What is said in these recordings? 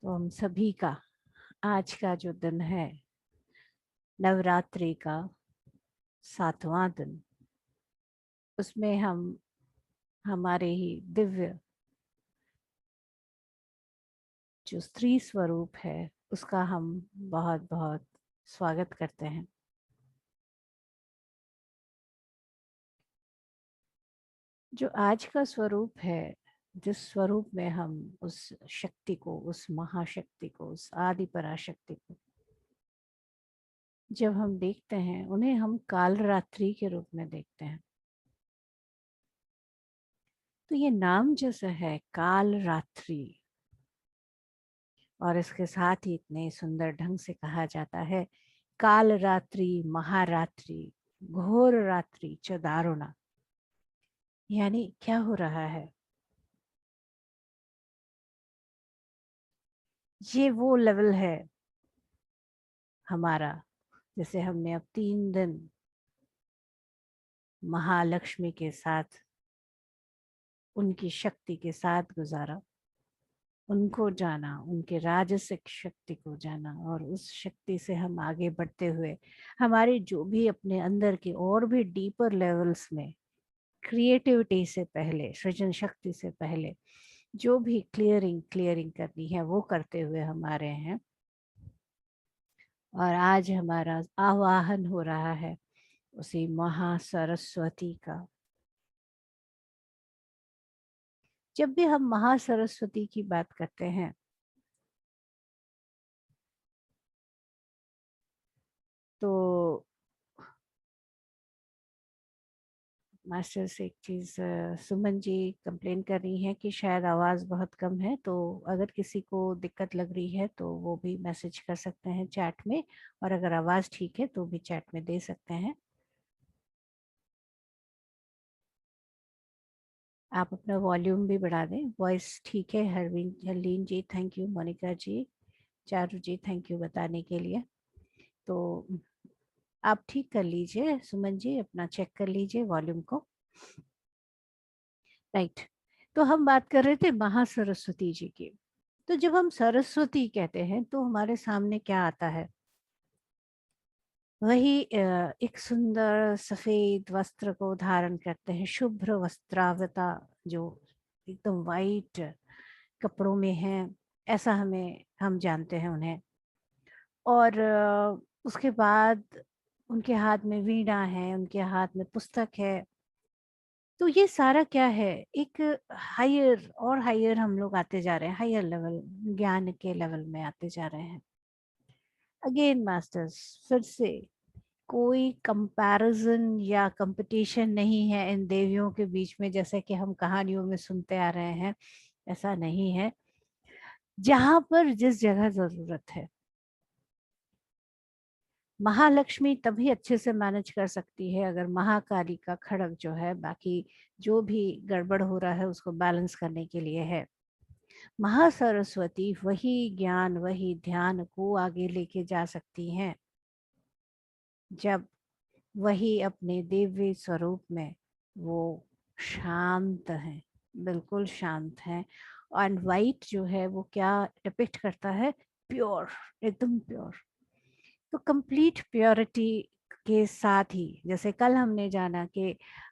तो हम सभी का आज का जो दिन है, नवरात्रि का 7वां दिन, उसमें हम हमारे ही दिव्य जो स्त्री स्वरूप है उसका हम बहुत बहुत स्वागत करते हैं। जो आज का स्वरूप है, जिस स्वरूप में हम उस शक्ति को, उस महाशक्ति को, उस आदि पराशक्ति को जब हम देखते हैं, उन्हें हम काल रात्रि के रूप में देखते हैं। तो ये नाम जैसा है काल रात्रि, और इसके साथ ही इतने सुंदर ढंग से कहा जाता है काल रात्रि, महारात्रि, घोर रात्रि च दारुणा। यानी क्या हो रहा है, ये वो लेवल है हमारा, जैसे हमने अब 3 दिन महालक्ष्मी के साथ, उनकी शक्ति के साथ गुजारा, उनको जाना, उनके राजसिक शक्ति को जाना, और उस शक्ति से हम आगे बढ़ते हुए हमारे जो भी अपने अंदर के और भी डीपर लेवल्स में, क्रिएटिविटी से पहले, सृजन शक्ति से पहले जो भी क्लियरिंग करनी है वो करते हुए हम आ रहे हैं। और आज हमारा आवाहन हो रहा है उसी महासरस्वती का। जब भी हम महासरस्वती की बात करते हैं तो मास्टर से एक चीज़, सुमन जी कंप्लेन कर रही हैं कि शायद आवाज़ बहुत कम है, तो अगर किसी को दिक्कत लग रही है तो वो भी मैसेज कर सकते हैं चैट में, और अगर आवाज़ ठीक है तो भी चैट में दे सकते हैं। आप अपना वॉल्यूम भी बढ़ा दें, वॉइस ठीक है। Harleen ji thank you, Monica ji, Charu ji thank you बताने के लिए। तो आप ठीक कर लीजिए सुमन जी, अपना चेक कर लीजिए वॉल्यूम को। राइट। तो हम बात कर रहे थे महासरस्वती जी की। तो जब हम सरस्वती कहते हैं तो हमारे सामने क्या आता है, वही एक सुंदर सफेद वस्त्र को धारण करते हैं, शुभ्र वस्त्रावता, जो एकदम वाइट कपड़ों में है, ऐसा हम जानते हैं उन्हें। और उसके बाद उनके हाथ में वीणा है, उनके हाथ में पुस्तक है। तो ये सारा क्या है, एक हायर और हायर हम लोग आते जा रहे हैं, हायर लेवल, ज्ञान के लेवल में आते जा रहे हैं। अगेन मास्टर्स, फिर से कोई कंपैरिजन या कंपटीशन नहीं है इन देवियों के बीच में, जैसे कि हम कहानियों में सुनते आ रहे हैं। ऐसा नहीं है। जहां पर जिस जगह जरूरत है, महालक्ष्मी तभी अच्छे से मैनेज कर सकती है अगर महाकाली का खड़ग जो है, बाकी जो भी गड़बड़ हो रहा है उसको बैलेंस करने के लिए है। महासरस्वती वही ज्ञान, वही ध्यान को आगे लेके जा सकती हैं जब वही अपने दिव्य स्वरूप में वो शांत है, बिल्कुल शांत है। और वाइट जो है वो क्या डिपिक्ट करता है, प्योर, एकदम प्योर। तो कंप्लीट प्योरिटी के साथ ही, जैसे कल हमने जाना कि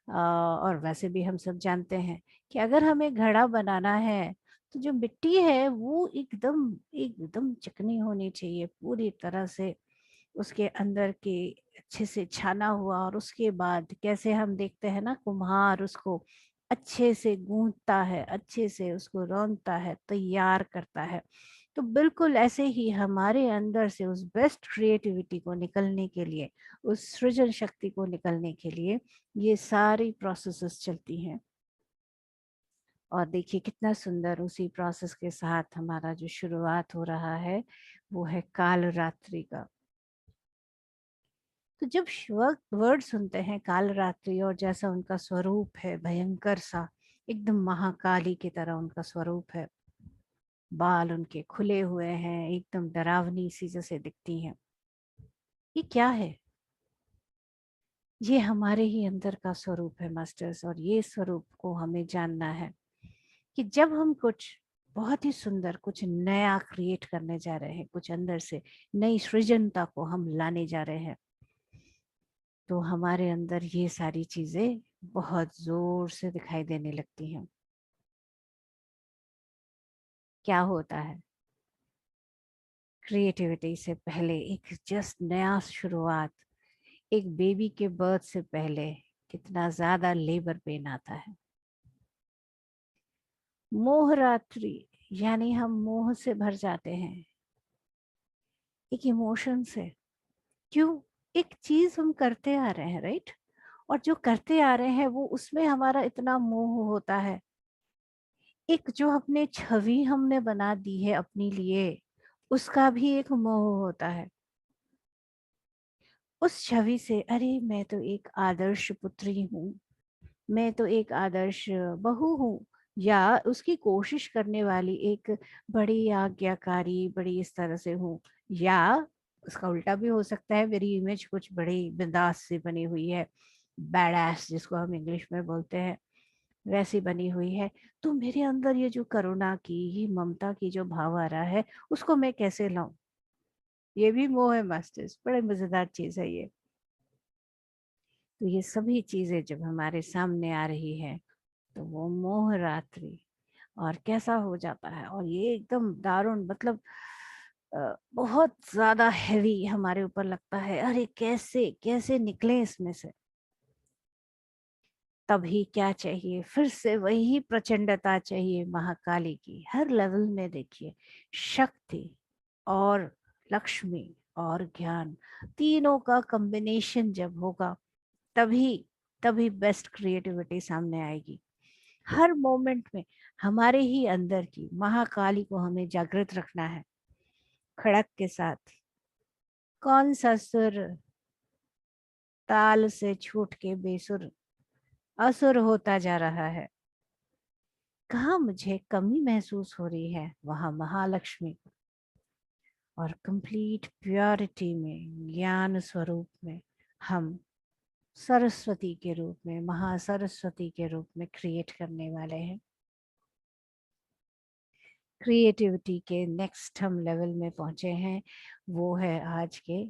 और वैसे भी हम सब जानते हैं कि अगर हमें घड़ा बनाना है तो जो मिट्टी है वो एकदम एकदम चिकनी होनी चाहिए, पूरी तरह से उसके अंदर के अच्छे से छाना हुआ। और उसके बाद कैसे हम देखते हैं ना, कुम्हार उसको अच्छे से गूंथता है, अच्छे से उसको रौंदता है, तैयार करता है। तो बिल्कुल ऐसे ही हमारे अंदर से उस बेस्ट क्रिएटिविटी को निकलने के लिए, उस सृजन शक्ति को निकलने के लिए ये सारी प्रोसेसेस चलती हैं। और देखिए कितना सुंदर उसी प्रोसेस के साथ हमारा जो शुरुआत हो रहा है वो है काल रात्रि का। तो जब वर्ड सुनते हैं काल रात्रि, और जैसा उनका स्वरूप है भयंकर सा, एकदम महाकाली की तरह उनका स्वरूप है, बाल उनके खुले हुए हैं, एकदम डरावनी सी जैसे दिखती हैं। ये क्या है, ये हमारे ही अंदर का स्वरूप है मास्टर्स, और ये स्वरूप को हमें जानना है कि जब हम कुछ बहुत ही सुंदर कुछ नया क्रिएट करने जा रहे हैं, कुछ अंदर से नई सृजनता को हम लाने जा रहे हैं। तो हमारे अंदर ये सारी चीजें बहुत जोर से दिखाई देने लगती हैं। क्या होता है, क्रिएटिविटी से पहले एक जस्ट नया शुरुआत, एक बेबी के बर्थ से पहले कितना ज्यादा लेबर पेन आता है। मोह रात्रि यानी हम मोह से भर जाते हैं, एक इमोशन से। क्यों? एक चीज हम करते आ रहे हैं, राइट? और जो करते आ रहे हैं वो उसमें हमारा इतना मोह होता है। एक जो अपने छवि हमने बना दी है अपने लिए, उसका भी एक मोह होता है। उस छवि से, अरे मैं तो एक आदर्श पुत्री हूँ, मैं तो एक आदर्श बहू हूँ, या उसकी कोशिश करने वाली एक बड़ी आज्ञाकारी, बड़ी इस तरह से हूँ। या उसका उल्टा भी हो सकता है, मेरी इमेज कुछ बड़ी बिंदास से बनी हुई है, बैड जिसको हम इंग्लिश में बोलते हैं, वैसी बनी हुई है। तो मेरे अंदर ये जो करुणा की, ये ममता की जो भाव आ रहा है, उसको मैं कैसे लाऊं? ये भी मोह है मास्टर्स, बड़े मजेदार चीज है ये। तो ये सभी चीजें जब हमारे सामने आ रही है, तो वो मोह रात्रि और कैसा हो जाता है, और ये एकदम दारुण, मतलब बहुत ज्यादा हैवी हमारे ऊपर लगता है। अरे कैसे कैसे निकले इसमें से? तभी क्या चाहिए? फिर से वही प्रचंडता चाहिए महाकाली की। हर लेवल में देखिए, शक्ति और लक्ष्मी और ज्ञान, तीनों का कॉम्बिनेशन जब होगा, तभी तभी बेस्ट क्रिएटिविटी सामने आएगी। हर मोमेंट में हमारे ही अंदर की महाकाली को हमें जागृत रखना है, खड़क के साथ। कौन सा सुर ताल से छूट के बेसुर असुर होता जा रहा है? कहाँ मुझे कमी महसूस हो रही है, वहां महालक्ष्मी और कंप्लीट प्योरिटी में, ज्ञान स्वरूप में, हम सरस्वती के रूप में, महासरस्वती के रूप में क्रिएट करने वाले हैं। क्रिएटिविटी के नेक्स्ट हम लेवल में पहुंचे हैं, वो है आज के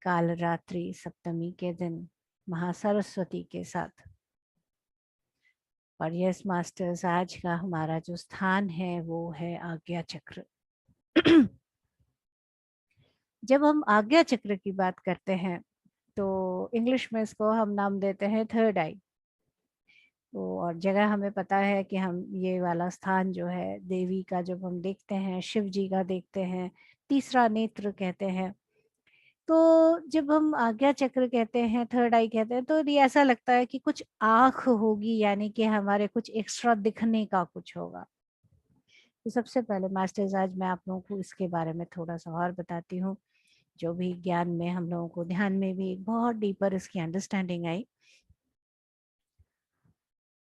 काल रात्रि सप्तमी के दिन महासरस्वती के साथ। और यस मास्टर्स, आज का हमारा जो स्थान है वो है आज्ञा चक्र। जब हम आज्ञा चक्र की बात करते हैं, तो इंग्लिश में इसको हम नाम देते हैं थर्ड आई। तो और जगह हमें पता है कि हम ये वाला स्थान जो है देवी का, जब हम देखते हैं, शिव जी का देखते हैं, तीसरा नेत्र कहते हैं। तो जब हम आज्ञा चक्र कहते हैं, थर्ड आई कहते हैं, तो ये ऐसा लगता है कि कुछ आंख होगी, यानी कि हमारे कुछ एक्स्ट्रा दिखने का कुछ होगा। तो सबसे पहले मास्टर्स, आज मैं आप लोगों को इसके बारे में थोड़ा सा और बताती हूँ। जो भी ज्ञान में हम लोगों को, ध्यान में भी एक बहुत डीपर इसकी अंडरस्टैंडिंग आई,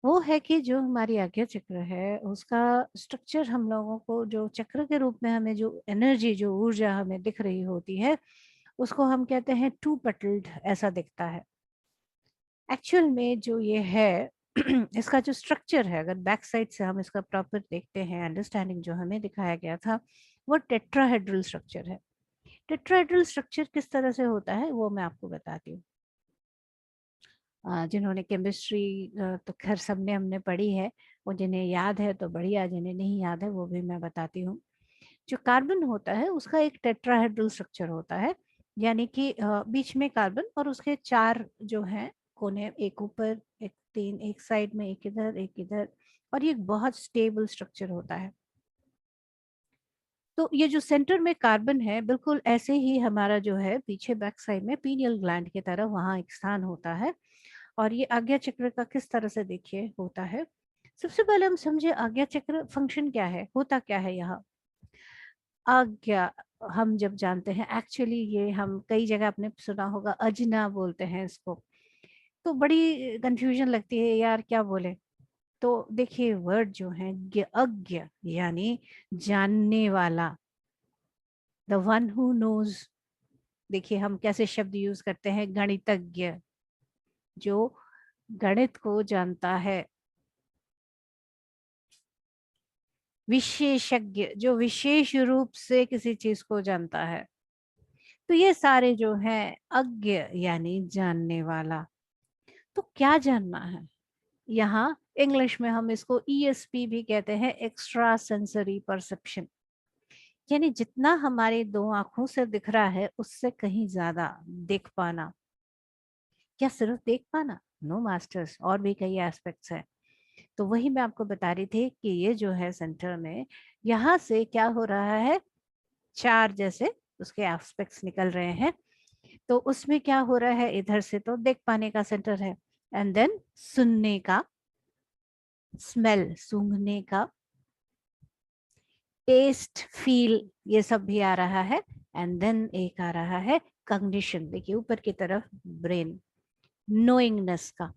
वो है कि जो हमारी आज्ञा चक्र है उसका स्ट्रक्चर, हम लोगों को जो चक्र के रूप में हमें जो एनर्जी, जो ऊर्जा हमें दिख रही होती है, उसको हम कहते हैं टू पेटल्ड, ऐसा दिखता है। एक्चुअल में जो ये है इसका जो स्ट्रक्चर है, अगर बैक साइड से हम इसका प्रॉपर देखते हैं, अंडरस्टैंडिंग जो हमें दिखाया गया था, वो टेट्राहेड्रल स्ट्रक्चर है। टेट्राहेड्रल स्ट्रक्चर किस तरह से होता है वो मैं आपको बताती हूँ। जिन्होंने केमिस्ट्री तो खैर सबने हमने पढ़ी है, वो जिन्हें याद है तो बढ़िया, जिन्हें नहीं याद है वो भी मैं बताती हूँ। जो कार्बन होता है उसका एक टेट्राहेड्रल स्ट्रक्चर होता है, यानी कि बीच में कार्बन और उसके चार जो हैं कोने, एक ऊपर, एक तीन, एक साइड में, एक इधर, एक इधर, और ये एक बहुत स्टेबल स्ट्रक्चर होता है। तो ये जो सेंटर में कार्बन है, बिल्कुल ऐसे ही हमारा जो है पीछे बैक साइड में पीनियल ग्लैंड की तरह वहाँ एक स्थान होता है। और ये आज्ञा चक्र का किस तरह से देखिए होता है। सबसे पहले हम समझे आज्ञा चक्र फंक्शन क्या है, होता क्या है यहाँ। आज्ञा हम जब जानते हैं, एक्चुअली ये हम कई जगह आपने सुना होगा अजना बोलते हैं इसको, तो बड़ी कंफ्यूजन लगती है यार क्या बोले। तो देखिए वर्ड जो है अज्ञ, यानी जानने वाला, द वन हु नोज। देखिए हम कैसे शब्द यूज करते हैं, गणितज्ञ, जो गणित को जानता है। विशेषज्ञ, जो विशेष रूप से किसी चीज को जानता है। तो ये सारे जो हैं अज्ञ यानी जानने वाला। तो क्या जानना है? यहाँ इंग्लिश में हम इसको ESP भी कहते हैं, एक्स्ट्रा सेंसरी परसेप्शन। यानी जितना हमारे दो आंखों से दिख रहा है उससे कहीं ज्यादा देख पाना। क्या सिर्फ देख पाना? नो मास्टर्स, और भी कई एस्पेक्ट्स हैं। तो वही मैं आपको बता रही थी कि ये जो है सेंटर में, यहाँ से क्या हो रहा है, चार जैसे उसके एस्पेक्ट्स निकल रहे हैं। तो उसमें क्या हो रहा है, इधर से तो देख पाने का सेंटर है, एंड देन सुनने का, स्मेल सूंघने का, टेस्ट फील, ये सब भी आ रहा है, एंड देन एक आ रहा है कॉग्निशन, देखिए ऊपर की तरफ, ब्रेन, नोइंगनेस का।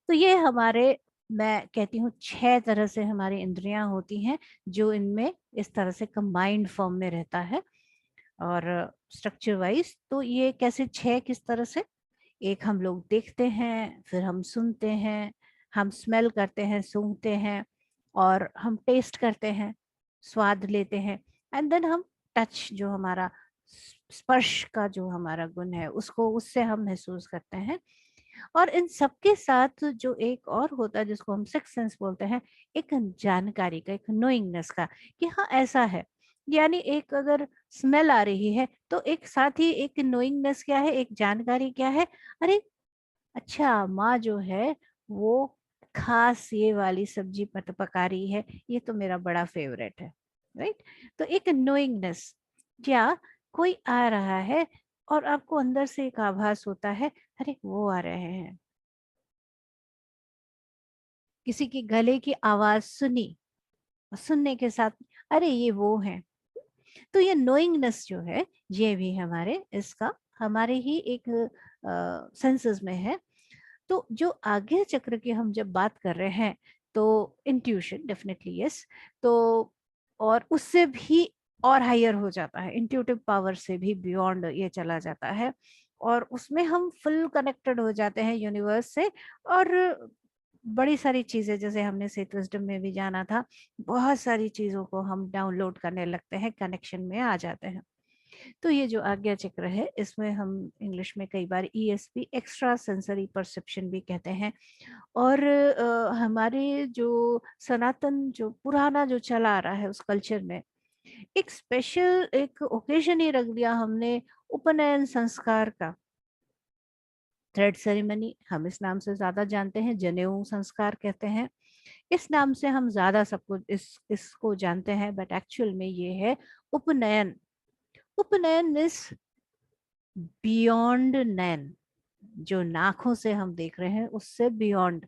तो ये हमारे, मैं कहती हूँ 6 तरह से हमारी इंद्रियां होती हैं, जो इनमें इस तरह से कंबाइंड फॉर्म में रहता है। और स्ट्रक्चर वाइज तो ये कैसे 6, किस तरह से, एक हम लोग देखते हैं, फिर हम सुनते हैं, हम स्मेल करते हैं, सूंघते हैं, और हम टेस्ट करते हैं, स्वाद लेते हैं, एंड देन हम टच, जो हमारा स्पर्श का जो हमारा गुण है, उसको, उससे हम महसूस करते हैं। और इन सबके साथ जो एक और होता है जिसको हम सिक्स सेंस बोलते हैं, एक जानकारी का, एक नोइंगनेस का, कि हाँ ऐसा है। यानी एक अगर स्मेल आ रही है तो एक साथ ही एक नोइंगनेस क्या है, एक जानकारी क्या है, अरे अच्छा माँ जो है वो खास ये वाली सब्जी पका रही है, ये तो मेरा बड़ा फेवरेट है, राइट। तो एक नोइंगनेस, या कोई आ रहा है और आपको अंदर से एक आभास होता है, अरे वो आ रहे हैं, किसी की गले की आवाज सुनी, और सुनने के साथ अरे ये वो है। तो ये नोइंगनेस जो है, ये भी हमारे इसका, हमारे ही एक सेंसेस में है। तो जो आज्ञा चक्र की हम जब बात कर रहे हैं, तो इंट्यूशन डेफिनेटली यस। तो और उससे भी और हायर हो जाता है, इंट्यूटिव पावर से भी बियॉन्ड ये चला जाता है, और उसमें हम फुल कनेक्टेड हो जाते हैं यूनिवर्स से। और बड़ी सारी चीजें, जैसे हमने सेट विजडम में भी जाना था, बहुत सारी चीजों को हम डाउनलोड करने लगते हैं, कनेक्शन में आ जाते हैं। तो ये जो आज्ञा चक्र है, इसमें हम इंग्लिश में कई बार ESP, एक्स्ट्रा सेंसरी परसेप्शन भी कहते हैं। और हमारे जो सनातन, जो पुराना जो चला आ रहा है उस कल्चर में, एक स्पेशल एक ओकेजन ही रख दिया हमने, उपनयन संस्कार का। थ्रेड सेरेमनी हम इस नाम से ज्यादा जानते हैं, जनेऊ संस्कार कहते हैं, इस नाम से हम ज्यादा सबको इसको जानते हैं, बट एक्चुअल में ये है उपनयन। उपनयन इज बियॉन्ड नैन, जो नाखों से हम देख रहे हैं उससे बियॉन्ड।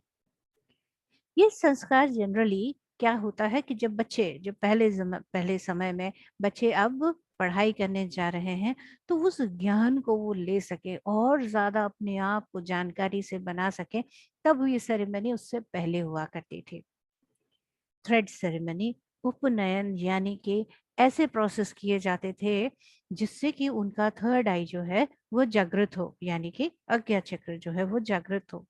ये संस्कार जनरली क्या होता है कि जब बच्चे, जो पहले समय में बच्चे अब पढ़ाई करने जा रहे हैं, तो उस ज्ञान को वो ले सके और ज्यादा अपने आप को जानकारी से बना सके, तब ये सेरेमनी उससे पहले हुआ करती थी। थ्रेड सेरेमनी, उपनयन, यानी कि ऐसे प्रोसेस किए जाते थे जिससे कि उनका थर्ड आई जो है वो जागृत हो, यानी कि अज्ञा चक्र जो है वो जागृत हो।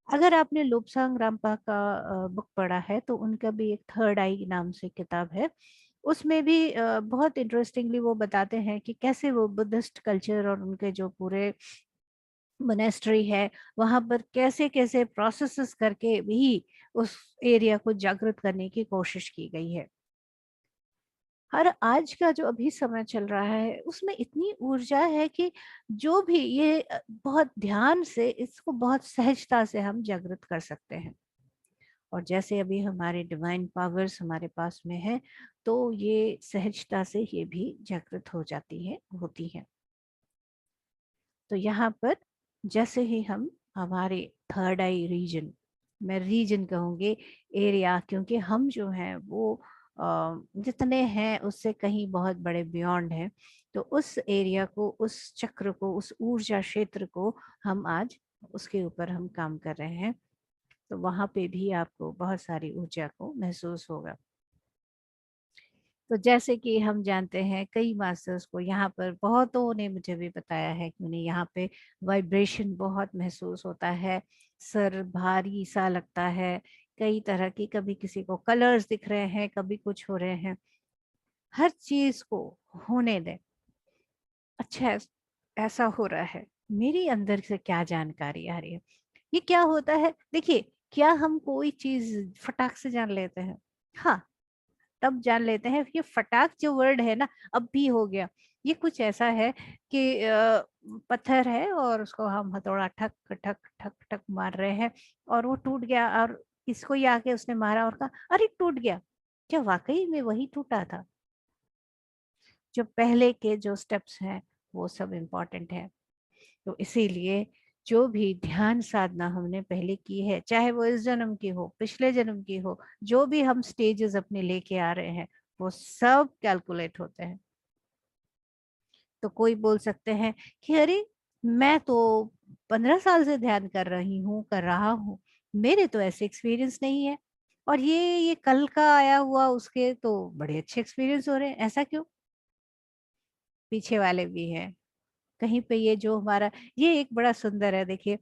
अगर आपने लोब्सांग रामपा का बुक पढ़ा है, तो उनका भी एक थर्ड आई नाम से किताब है। उसमें भी बहुत इंटरेस्टिंगली वो बताते हैं कि कैसे वो बुद्धिस्ट कल्चर और उनके जो पूरे मोनेस्ट्री है, वहां पर कैसे कैसे प्रोसेसेस करके भी उस एरिया को जागृत करने की कोशिश की गई है। हर आज का जो अभी समय चल रहा है उसमें इतनी ऊर्जा है कि जो भी ये बहुत ध्यान से इसको बहुत सहजता से हम जागृत कर सकते हैं। और जैसे अभी हमारे डिवाइन पावर्स हमारे पास में है, तो ये सहजता से ये भी जागृत हो जाती है, होती है। तो यहाँ पर जैसे ही हम हमारे थर्ड आई रीजन, मैं रीजन कहूँगी, एरिया, क्योंकि हम जो हैं वो जितने हैं उससे कहीं बहुत बड़े बियॉन्ड हैं। तो उस एरिया को, उस चक्र को, उस ऊर्जा क्षेत्र को हम आज, उसके ऊपर हम काम कर रहे हैं। तो वहां पे भी आपको बहुत सारी ऊर्जा को महसूस होगा। तो जैसे कि हम जानते हैं कई मास्टर्स को यहाँ पर, बहुतों ने मुझे भी बताया है कि उन्हें यहाँ पे वाइब्रेशन बहुत महसूस होता है, सर भारी सा लगता है, कई तरह की, कभी किसी को कलर्स दिख रहे हैं, कभी कुछ हो रहे हैं। हर चीज को होने दें। अच्छा ऐसा हो रहा है, मेरी अंदर से क्या जानकारी आ रही है, ये क्या होता है। देखिए, क्या हम कोई चीज फटाक से जान लेते हैं? हाँ, तब जान लेते हैं। ये फटाक जो वर्ड है ना, अब भी हो गया। ये कुछ ऐसा है कि पत्थर है और उसको हम हथौड़ा ठक ठक ठक ठक मार रहे हैं और वो टूट गया, और इसको ही आके उसने मारा और कहा अरे टूट गया। क्या वाकई में वही टूटा था? जो पहले के जो स्टेप्स हैं वो सब इम्पोर्टेंट है। तो इसीलिए जो भी ध्यान साधना हमने पहले की है, चाहे वो इस जन्म की हो, पिछले जन्म की हो, जो भी हम स्टेजेस अपने लेके आ रहे हैं, वो सब कैलकुलेट होते हैं। तो कोई बोल सकते हैं कि अरे मैं तो 15 साल से ध्यान कर रही हूँ, कर रहा हूँ, मेरे तो ऐसे एक्सपीरियंस नहीं है, और ये कल का आया हुआ उसके तो बड़े अच्छे एक्सपीरियंस हो रहे हैं, ऐसा क्यों? पीछे वाले भी हैं कहीं पे। ये जो हमारा, ये एक बड़ा सुंदर है। देखिए,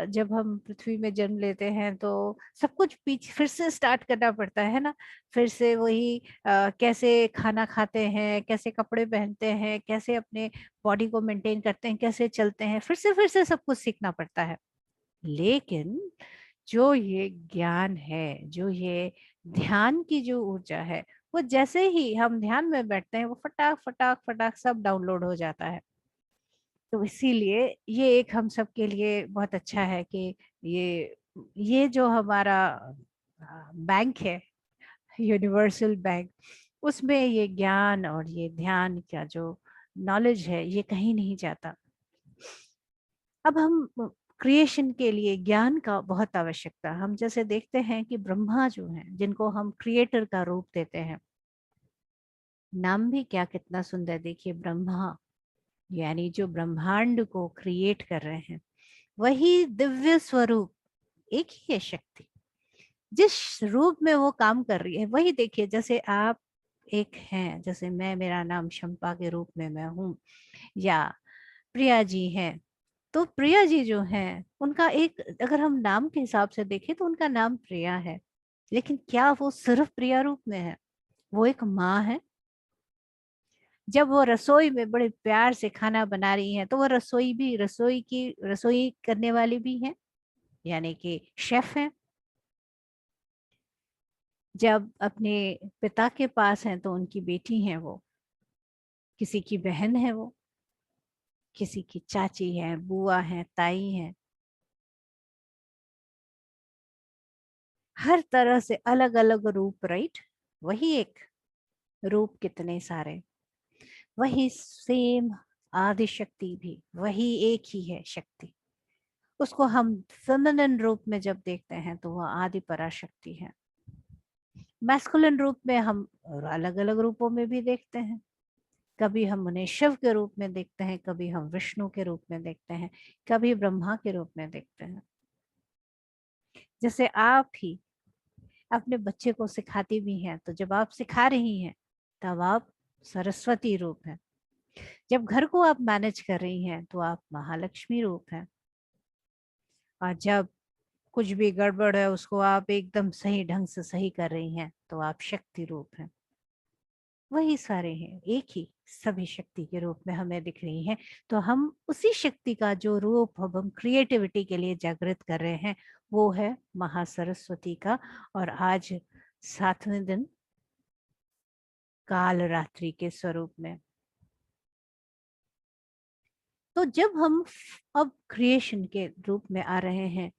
जब हम पृथ्वी में जन्म लेते हैं तो सब कुछ पीछे फिर से स्टार्ट करना पड़ता है ना। फिर से वही कैसे खाना खाते हैं, कैसे कपड़े पहनते हैं, कैसे अपने बॉडी को मेंटेन करते हैं, कैसे चलते हैं, फिर से सब कुछ सीखना पड़ता है। लेकिन जो ये ज्ञान है, जो ये ध्यान की जो ऊर्जा है, वो जैसे ही हम ध्यान में बैठते हैं, वो फटाक फटाक फटाक सब डाउनलोड हो जाता है। तो इसीलिए ये एक हम सब के लिए बहुत अच्छा है कि ये जो हमारा बैंक है, यूनिवर्सल बैंक, उसमें ये ज्ञान और ये ध्यान का जो नॉलेज है, ये कहीं नहीं जाता। अब हम क्रिएशन के लिए ज्ञान का बहुत आवश्यकता। हम जैसे देखते हैं कि ब्रह्मा जो हैं, जिनको हम क्रिएटर का रूप देते हैं, नाम भी क्या कितना सुंदर। देखिए, ब्रह्मा यानी जो ब्रह्मांड को क्रिएट कर रहे हैं, वही दिव्य स्वरूप, एक ही है शक्ति। जिस रूप में वो काम कर रही है वही, देखिए जैसे आप एक हैं, जैसे मैं, मेरा नाम शंपा के रूप में मैं हूँ, या प्रिया जी हैं। तो प्रिया जी जो हैं, उनका एक, अगर हम नाम के हिसाब से देखें तो उनका नाम प्रिया है, लेकिन क्या वो सिर्फ प्रिया रूप में है? वो एक माँ है। जब वो रसोई में बड़े प्यार से खाना बना रही हैं, तो वो रसोई भी, रसोई की रसोई करने वाली भी हैं, यानी कि शेफ हैं। जब अपने पिता के पास हैं तो उनकी बेटी हैं वो, किसी की बहन है वो, किसी की चाची है, बुआ है, ताई है। हर तरह से अलग अलग रूप, राइट? वही एक रूप कितने सारे, वही सेम आदि शक्ति भी वही एक ही है शक्ति। उसको हम फेमिनिन रूप में जब देखते हैं तो वह आदि पराशक्ति है। मैस्कुलिन रूप में हम अलग अलग रूपों में भी देखते हैं। कभी हम उन्हें शिव के रूप में देखते हैं, कभी हम विष्णु के रूप में देखते हैं, कभी ब्रह्मा के रूप में देखते हैं। जैसे आप ही अपने बच्चे को सिखाती भी हैं, तो जब आप सिखा रही हैं तब आप सरस्वती रूप हैं। जब घर को आप मैनेज कर रही हैं तो आप महालक्ष्मी रूप हैं। और जब कुछ भी गड़बड़ है उसको आप एकदम सही ढंग से सही कर रही हैं तो आप शक्ति रूप हैं। वही सारे हैं, एक ही सभी शक्ति के रूप में हमें दिख रही हैं। तो हम उसी शक्ति का जो रूप अब हम क्रिएटिविटी के लिए जागृत कर रहे हैं, वो है महासरस्वती का। और आज 7वें दिन काल रात्रि के स्वरूप में। तो जब हम अब क्रिएशन के रूप में आ रहे हैं,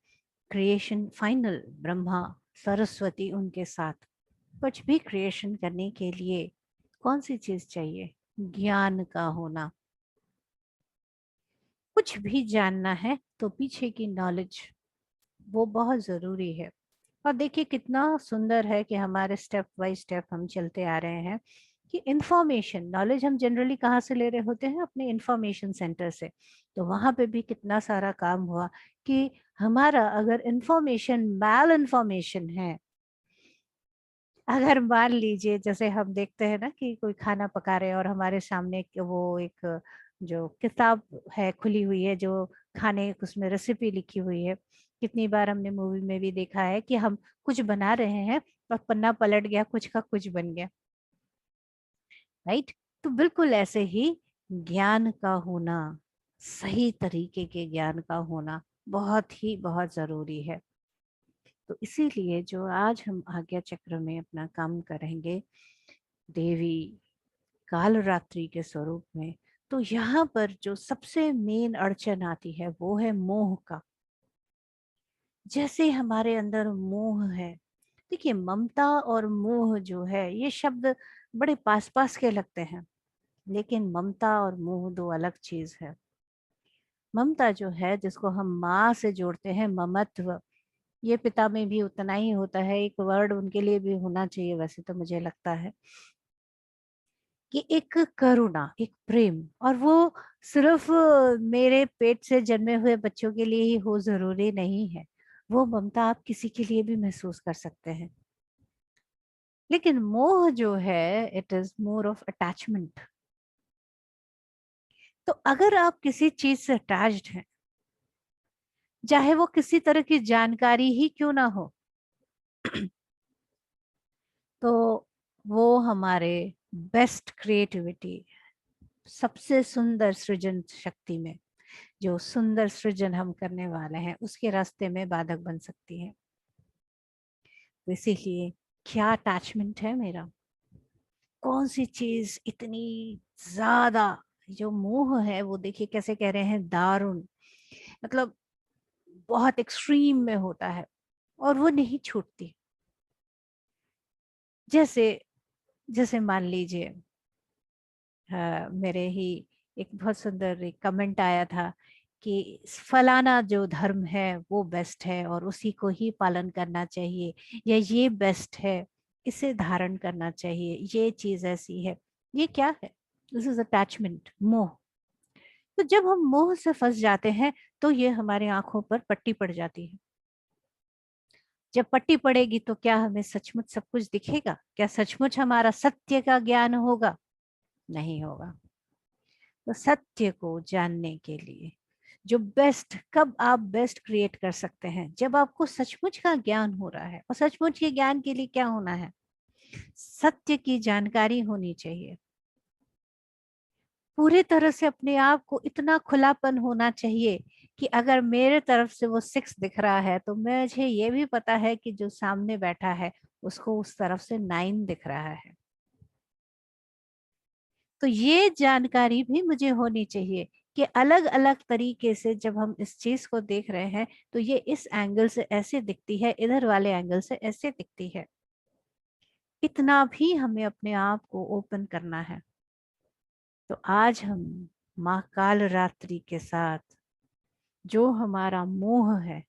क्रिएशन फाइनल, ब्रह्मा सरस्वती उनके साथ, कुछ भी क्रिएशन करने के लिए कौन सी चीज चाहिए? ज्ञान का होना। कुछ भी जानना है तो पीछे की नॉलेज वो बहुत जरूरी है। और देखिए कितना सुंदर है कि हमारे स्टेप बाय स्टेप हम चलते आ रहे हैं कि इंफॉर्मेशन, नॉलेज हम जनरली कहाँ से ले रहे होते हैं? अपने इंफॉर्मेशन सेंटर से। तो वहां पे भी कितना सारा काम हुआ कि हमारा अगर इंफॉर्मेशन मैल इंफॉर्मेशन है, अगर मान लीजिए जैसे हम देखते हैं ना कि कोई खाना पका रहे हैं और हमारे सामने वो एक जो किताब है खुली हुई है, जो खाने उसमें रेसिपी लिखी हुई है कितनी बार हमने मूवी में भी देखा है कि हम कुछ बना रहे हैं और पन्ना पलट गया, कुछ का कुछ बन गया, राइट। तो बिल्कुल ऐसे ही ज्ञान का होना, सही तरीके के ज्ञान का होना बहुत ही बहुत जरूरी है। तो इसीलिए जो आज हम आज्ञा चक्र में अपना काम करेंगे देवी काल रात्रि के स्वरूप में, तो यहाँ पर जो सबसे मेन अड़चन आती है वो है मोह का। जैसे हमारे अंदर मोह है, देखिए ममता और मोह जो है ये शब्द बड़े पास पास के लगते हैं, लेकिन ममता और मोह दो अलग चीज है। ममता जो है जिसको हम माँ से जोड़ते हैं, ममत्व, ये पिता में भी उतना ही होता है, एक वर्ड उनके लिए भी होना चाहिए वैसे तो मुझे लगता है, कि एक करुणा, एक प्रेम, और वो सिर्फ मेरे पेट से जन्मे हुए बच्चों के लिए ही हो जरूरी नहीं है, वो ममता आप किसी के लिए भी महसूस कर सकते हैं। लेकिन मोह जो है it is more of attachment. तो अगर आप किसी चीज से अटैच्ड हैं, चाहे वो किसी तरह की जानकारी ही क्यों ना हो, तो वो हमारे बेस्ट क्रिएटिविटी, सबसे सुंदर सृजन शक्ति में जो सुंदर सृजन हम करने वाले हैं उसके रास्ते में बाधक बन सकती है। तो इसीलिए क्या अटैचमेंट है मेरा, कौन सी चीज इतनी ज्यादा, जो मोह है वो देखिए कैसे कह रहे हैं दारुण, मतलब बहुत एक्सट्रीम में होता है और वो नहीं छूटती। जैसे जैसे मान लीजिए, मेरे ही एक बहुत सुंदर एक कमेंट आया था कि फलाना जो धर्म है वो बेस्ट है और उसी को ही पालन करना चाहिए, या ये बेस्ट है, इसे धारण करना चाहिए, ये चीज ऐसी है। ये क्या है? दिस इज अटैचमेंट, मोह। तो जब हम मोह से फंस जाते हैं तो ये हमारी आंखों पर पट्टी पड़ जाती है। जब पट्टी पड़ेगी तो क्या हमें सचमुच सब कुछ दिखेगा? क्या सचमुच हमारा सत्य का ज्ञान होगा? नहीं होगा। तो सत्य को जानने के लिए जो बेस्ट, कब आप बेस्ट क्रिएट कर सकते हैं? जब आपको सचमुच का ज्ञान हो रहा है। और सचमुच के ज्ञान के लिए क्या होना है? सत्य की जानकारी होनी चाहिए। पूरी तरह से अपने आप को इतना खुलापन होना चाहिए कि अगर मेरे तरफ से वो 6 दिख रहा है तो मुझे ये भी पता है कि जो सामने बैठा है उसको उस तरफ से 9 दिख रहा है। तो ये जानकारी भी मुझे होनी चाहिए कि अलग अलग तरीके से जब हम इस चीज को देख रहे हैं तो ये इस एंगल से ऐसे दिखती है, इधर वाले एंगल से ऐसे दिखती है। इतना भी हमें अपने आप को ओपन करना है। तो आज हम माँ काल रात्रि के साथ जो हमारा मोह है,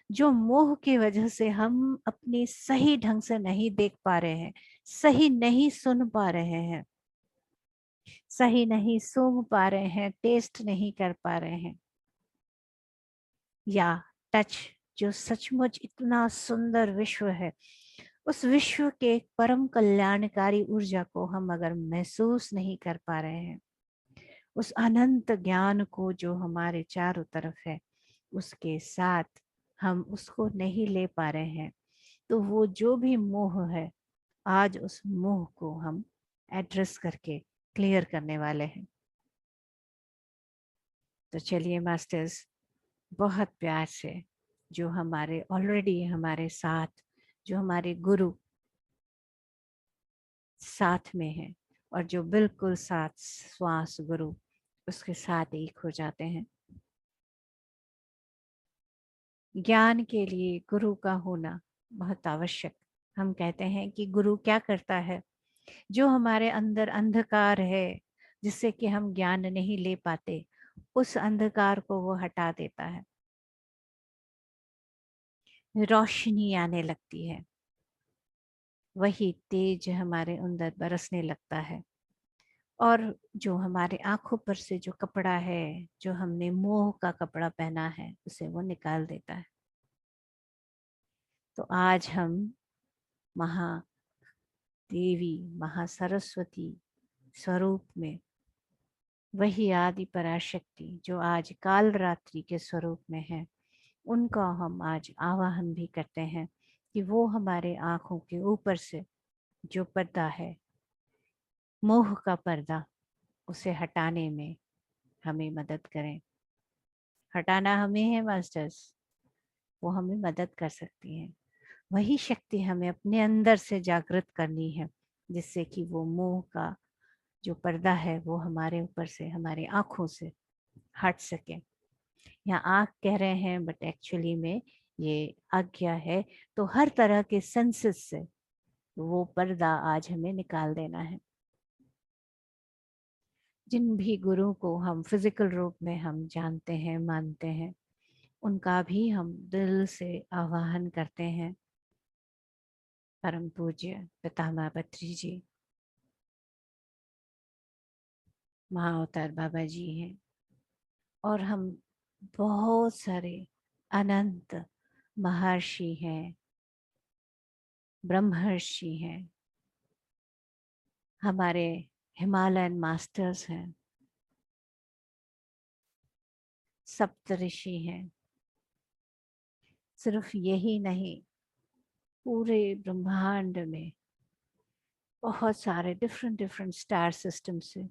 जो मोह की वजह से हम अपनी सही ढंग से नहीं देख पा रहे हैं, सही नहीं सुन पा रहे हैं, सही नहीं सूंघ पा रहे हैं, टेस्ट नहीं कर पा रहे हैं, या टच, जो सचमुच इतना सुंदर विश्व है, उस विश्व के परम कल्याणकारी ऊर्जा को हम अगर महसूस नहीं कर पा रहे हैं, उस अनंत ज्ञान को जो हमारे चारों तरफ है उसके साथ हम उसको नहीं ले पा रहे हैं, तो वो जो भी मोह है, आज उस मोह को हम एड्रेस करके क्लियर करने वाले हैं। तो चलिए मास्टर्स, बहुत प्यार से जो हमारे ऑलरेडी हमारे साथ, जो हमारे गुरु साथ में है और जो बिल्कुल साथ श्वास गुरु उसके साथ एक हो जाते हैं। ज्ञान के लिए गुरु का होना बहुत आवश्यक। हम कहते हैं कि गुरु क्या करता है? जो हमारे अंदर अंधकार है जिससे कि हम ज्ञान नहीं ले पाते, उस अंधकार को वो हटा देता है, रोशनी आने लगती है, वही तेज हमारे अंदर बरसने लगता है, और जो हमारे आंखों पर से जो कपड़ा है, जो हमने मोह का कपड़ा पहना है, उसे वो निकाल देता है। तो आज हम महादेवी, महासरस्वती स्वरूप में, वही आदि पराशक्ति जो आज काल रात्रि के स्वरूप में है, उनका हम आज आवाहन भी करते हैं कि वो हमारे आँखों के ऊपर से जो पर्दा है, मोह का पर्दा, उसे हटाने में हमें मदद करें। हटाना हमें है मास्टर्स, वो हमें मदद कर सकती हैं। वही शक्ति हमें अपने अंदर से जागृत करनी है, जिससे कि वो मोह का जो पर्दा है वो हमारे ऊपर से, हमारे आँखों से हट सके। यहाँ आँख कह रहे हैं बट एक्चुअली में ये आज्ञा है। तो हर तरह के सेंसेस से वो पर्दा आज हमें निकाल देना है। जिन भी गुरु को हम फिजिकल रूप में हम जानते हैं, मानते हैं, उनका भी हम दिल से आवाहन करते हैं। परम पूज्य पितामह बत्री जी, महाअवतार बाबा जी हैं, और हम बहुत सारे अनंत महर्षि हैं, ब्रह्मर्षि हैं, हमारे हिमालयन मास्टर्स हैं, सप्तऋषि हैं। सिर्फ यही नहीं, पूरे ब्रह्मांड में बहुत सारे डिफरेंट डिफरेंट स्टार सिस्टम से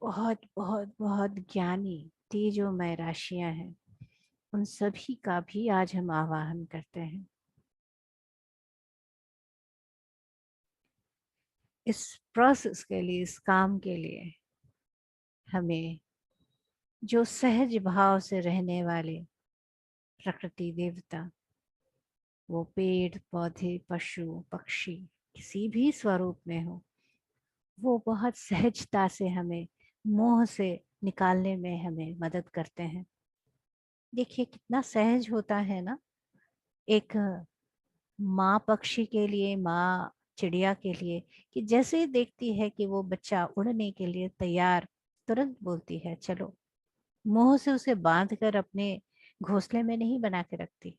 बहुत बहुत बहुत ज्ञानी तेजोमय राशियां हैं। उन सभी का भी आज हम आवाहन करते हैं। इस प्रोसेस के लिए, इस काम के लिए हमें जो सहज भाव से रहने वाले प्रकृति देवता, वो पेड़ पौधे पशु पक्षी किसी भी स्वरूप में हो, वो बहुत सहजता से हमें मोह से निकालने में हमें मदद करते हैं। देखिए कितना सहज होता है ना, एक माँ पक्षी के लिए, माँ चिड़िया के लिए, कि जैसे ही देखती है कि वो बच्चा उड़ने के लिए तैयार, तुरंत बोलती है चलो। मोह से उसे बांध कर अपने घोंसले में नहीं बना के रखती।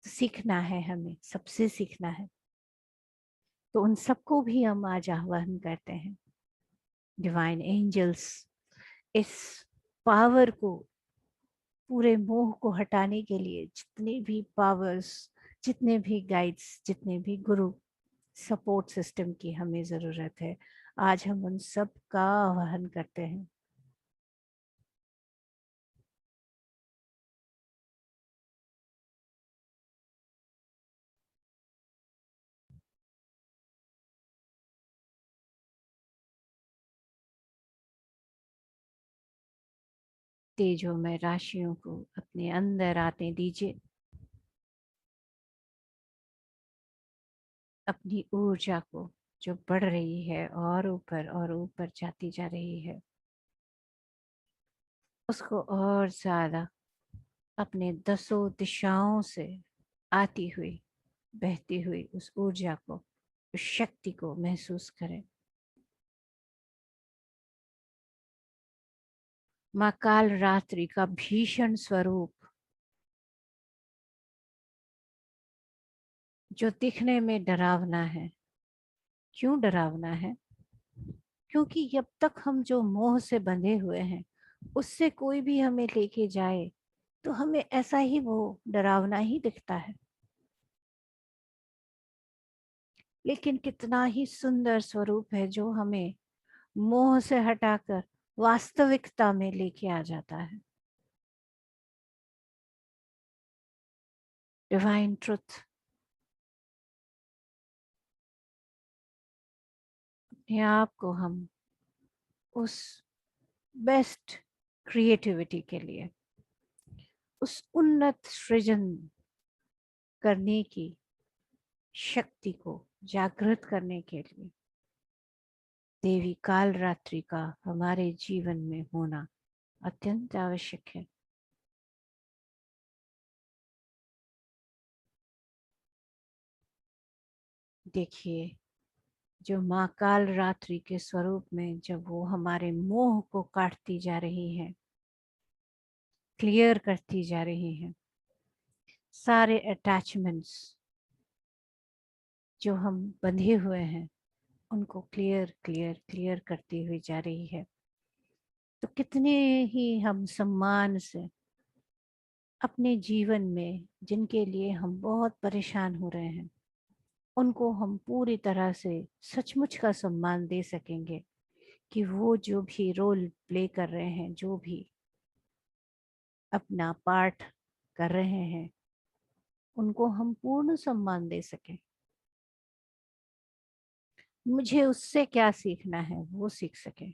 सीखना है, हमें सबसे सीखना है। तो उन सबको भी हम आज आह्वान करते हैं। डिवाइन एंजल्स इस पावर को, पूरे मोह को हटाने के लिए जितने भी पावर्स, जितने भी गाइड्स, जितने भी गुरु, सपोर्ट सिस्टम की हमें ज़रूरत है, आज हम उन सब का आह्वान करते हैं। तेजों में राशियों को अपने अंदर आते दीजिए। अपनी ऊर्जा को जो बढ़ रही है और ऊपर जाती जा रही है, उसको और ज्यादा अपने दसों दिशाओं से आती हुई, बहती हुई उस ऊर्जा को, उस शक्ति को महसूस करें। माँ काल रात्रि का भीषण स्वरूप, जो दिखने में डरावना है। क्यों डरावना है? क्योंकि जब तक हम जो मोह से बंधे हुए हैं, उससे कोई भी हमें लेके जाए तो हमें ऐसा ही वो डरावना ही दिखता है। लेकिन कितना ही सुंदर स्वरूप है जो हमें मोह से हटाकर वास्तविकता में लेके आ जाता है। Divine truth. अपने आप को हम उस बेस्ट क्रिएटिविटी के लिए, उस उन्नत सृजन करने की शक्ति को जागृत करने के लिए देवी काल रात्रि का हमारे जीवन में होना अत्यंत आवश्यक है। देखिए, जो माँ काल रात्रि के स्वरूप में जब वो हमारे मोह को काटती जा रही है, क्लियर करती जा रही है, सारे अटैचमेंट्स जो हम बंधे हुए हैं उनको क्लियर क्लियर क्लियर करती हुई जा रही है, तो कितने ही हम सम्मान से अपने जीवन में जिनके लिए हम बहुत परेशान हो रहे हैं, उनको हम पूरी तरह से सचमुच का सम्मान दे सकेंगे कि वो जो भी रोल प्ले कर रहे हैं, जो भी अपना पार्ट कर रहे हैं, उनको हम पूर्ण सम्मान दे सकें। मुझे उससे क्या सीखना है वो सीख सके।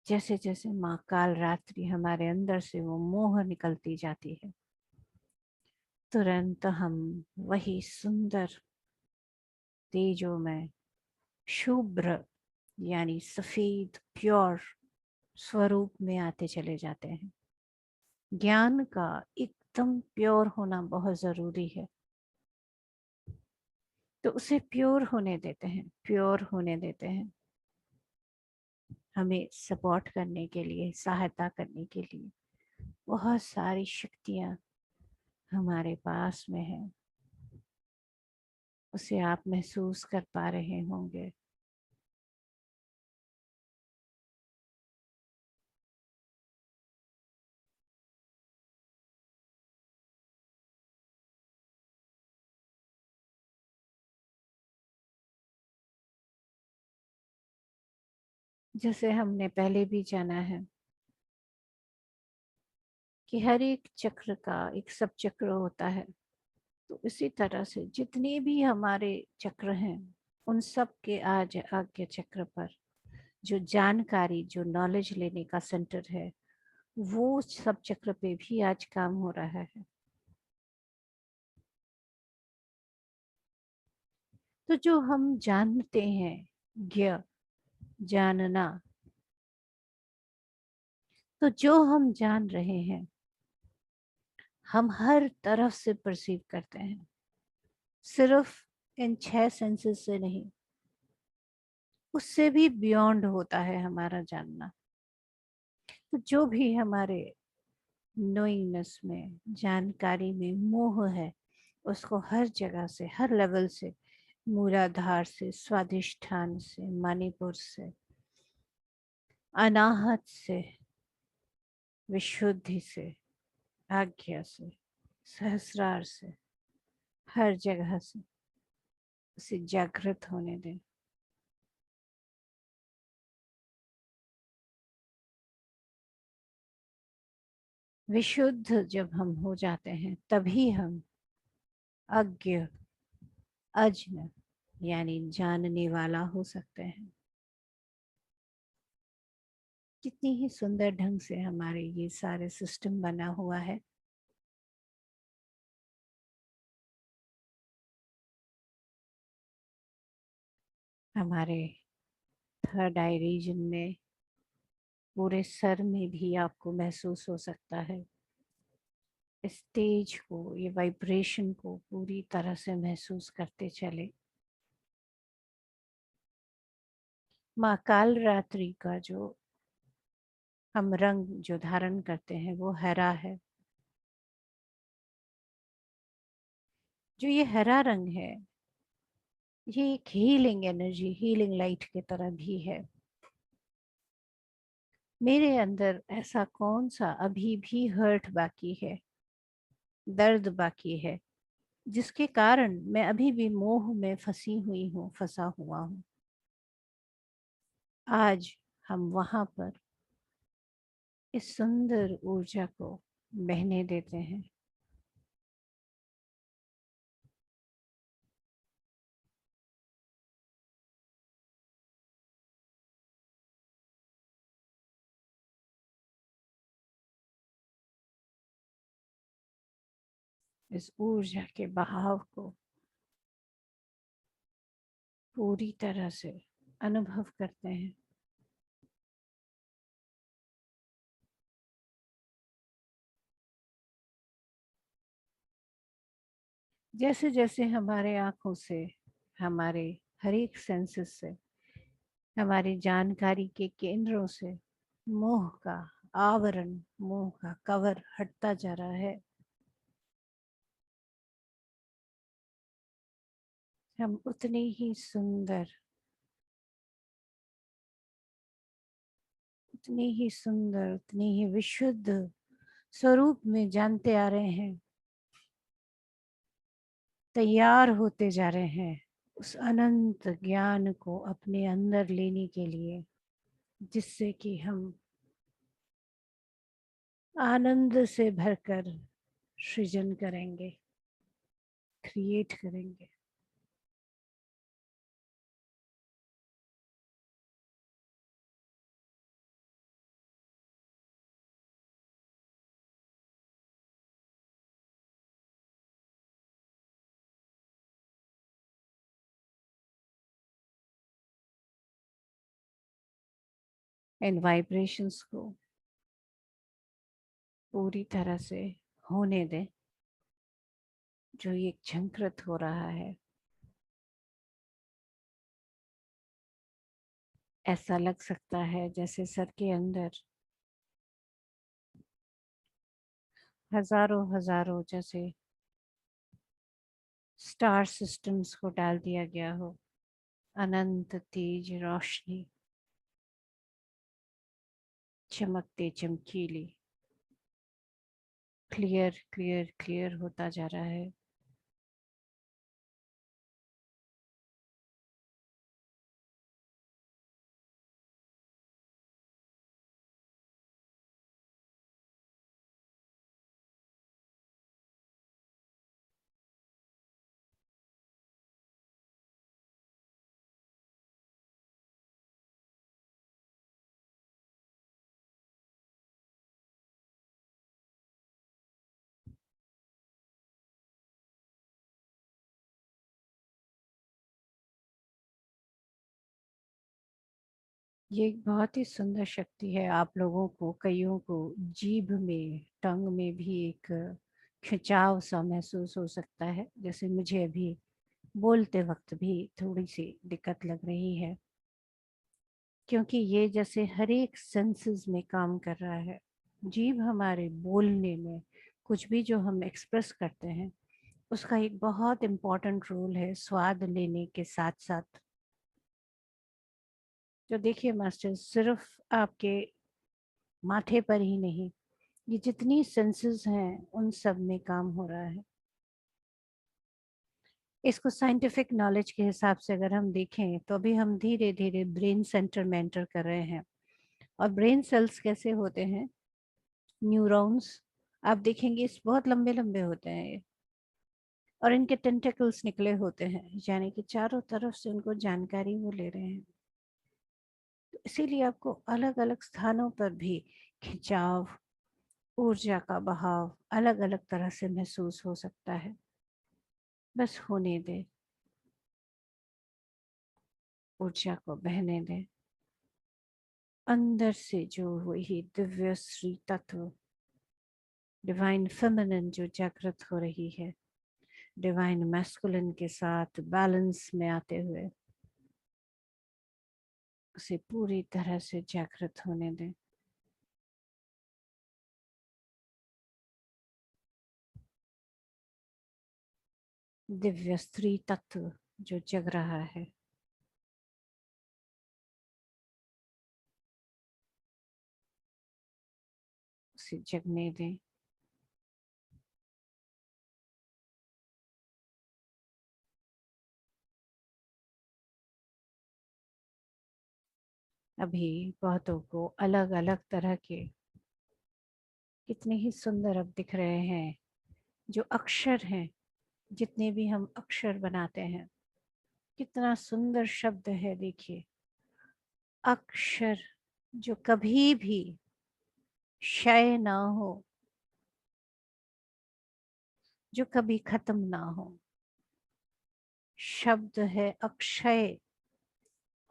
जैसे जैसे माँ काल रात्रि हमारे अंदर से वो मोह निकलती जाती है, तुरंत हम वही सुंदर तेजोमय शुभ्र यानी सफेद प्योर स्वरूप में आते चले जाते हैं। ज्ञान का एकदम प्योर होना बहुत जरूरी है, तो उसे प्योर होने देते हैं, प्योर होने देते हैं। हमें सपोर्ट करने के लिए, सहायता करने के लिए बहुत सारी शक्तियाँ हमारे पास में है। उसे आप महसूस कर पा रहे होंगे। जैसे हमने पहले भी जाना है कि हर एक चक्र का एक सब चक्र होता है, तो इसी तरह से जितने भी हमारे चक्र हैं, उन सब के आज आज्ञा चक्र पर जो जानकारी, जो नॉलेज लेने का सेंटर है, वो सब चक्र पे भी आज काम हो रहा है। तो जो हम जानते हैं, ज्ञ जानना, तो जो हम जान रहे हैं, हम हर तरफ से परसीव करते हैं, सिर्फ इन 6 सेंसेस से नहीं, उससे भी बियॉन्ड होता है हमारा जानना। तो जो भी हमारे नोइंगनेस में, जानकारी में मोह है, उसको हर जगह से, हर लेवल से, मूलाधार से, स्वाधिष्ठान से, मणिपुर से, अनाहत से, विशुद्धि से, आज्ञा से, सहस्रार से, हर जगह से उसे जागृत होने दें। विशुद्ध जब हम हो जाते हैं, तभी हम अज्ञ, अज्ञ यानी जानने वाला हो सकते हैं। कितनी ही सुंदर ढंग से हमारे ये सारे सिस्टम बना हुआ है। हमारे थर्ड आई रीजन में, पूरे सर में भी आपको महसूस हो सकता है। इस तेज को, ये वाइब्रेशन को पूरी तरह से महसूस करते चले। माँ काल रात्रि का जो हम रंग जो धारण करते हैं, वो हरा है। जो ये हरा रंग है, ये एक हीलिंग एनर्जी, हीलिंग लाइट की तरह भी है। मेरे अंदर ऐसा कौन सा अभी भी हर्ट बाकी है, दर्द बाकी है, जिसके कारण मैं अभी भी मोह में फंसी हुई हूँ, फंसा हुआ हूँ। आज हम वहां पर इस सुंदर ऊर्जा को बहने देते हैं। इस ऊर्जा के बहाव को पूरी तरह से अनुभव करते हैं। जैसे जैसे हमारे आंखों से, हमारे हर एक सेंसेस से, हमारी जानकारी के केंद्रों से मोह का आवरण, मोह का कवर हटता जा रहा है, हम उतने ही सुंदर, उतने ही सुंदर, उतने ही विशुद्ध स्वरूप में जानते आ रहे हैं, तैयार होते जा रहे हैं उस अनंत ज्ञान को अपने अंदर लेने के लिए, जिससे कि हम आनंद से भरकर सृजन करेंगे, क्रिएट करेंगे। इन वाइब्रेशंस को पूरी तरह से होने दें। जो ये झंकृत हो रहा है, ऐसा लग सकता है जैसे सर के अंदर हजारों हजारों जैसे स्टार सिस्टम्स को डाल दिया गया हो। अनंत तेज रोशनी, चमकते चमकीली, क्लियर क्लियर क्लियर होता जा रहा है। ये एक बहुत ही सुंदर शक्ति है। आप लोगों को, कईयों को जीभ में, टंग में भी एक खिंचाव सा महसूस हो सकता है, जैसे मुझे अभी बोलते वक्त भी थोड़ी सी दिक्कत लग रही है, क्योंकि ये जैसे हर एक सेंसेस में काम कर रहा है। जीभ हमारे बोलने में, कुछ भी जो हम एक्सप्रेस करते हैं, उसका एक बहुत इम्पोर्टेंट रोल है स्वाद लेने के साथ साथ। तो देखिए मास्टर, सिर्फ आपके माथे पर ही नहीं, ये जितनी सेंसेस हैं उन सब में काम हो रहा है। इसको साइंटिफिक नॉलेज के हिसाब से अगर हम देखें तो अभी हम धीरे धीरे ब्रेन सेंटर में एंटर कर रहे हैं। और ब्रेन सेल्स कैसे होते हैं, न्यूरॉन्स, आप देखेंगे इस बहुत लंबे लंबे होते हैं ये, और इनके टेंटिकल्स निकले होते हैं, यानी कि चारों तरफ से उनको जानकारी वो ले रहे हैं। तो इसीलिए आपको अलग अलग स्थानों पर भी खिंचाव, ऊर्जा का बहाव अलग अलग तरह से महसूस हो सकता है। बस होने दे, ऊर्जा को बहने दे। अंदर से जो वही दिव्य श्री तत्व, डिवाइन फेमिनिन जो जागृत हो रही है, डिवाइन मैस्कुलिन के साथ बैलेंस में आते हुए, उसे पूरी तरह से जागृत होने दें। दिव्य स्त्री तत्व जो जग रहा है, उसे जगने दें। अभी बहुतों को अलग अलग तरह के, कितने ही सुंदर अब दिख रहे हैं जो अक्षर हैं। जितने भी हम अक्षर बनाते हैं, कितना सुंदर शब्द है, देखिए, अक्षर, जो कभी भी क्षय ना हो, जो कभी खत्म ना हो। शब्द है अक्षय,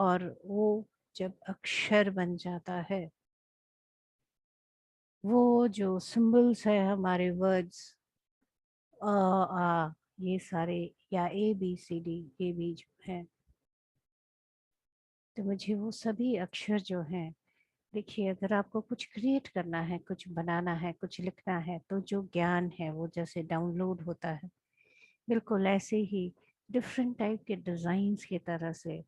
और वो जब अक्षर बन जाता है, वो जो सिंबल्स है हमारे वर्ड्स, अ आ, ये सारे, या ए बी सी डी, ये भी जो है, तो मुझे वो सभी अक्षर जो हैं, देखिए, अगर आपको कुछ क्रिएट करना है, कुछ बनाना है, कुछ लिखना है, तो जो ज्ञान है वो जैसे डाउनलोड होता है, बिल्कुल ऐसे ही डिफरेंट टाइप के डिज़ाइंस की तरह से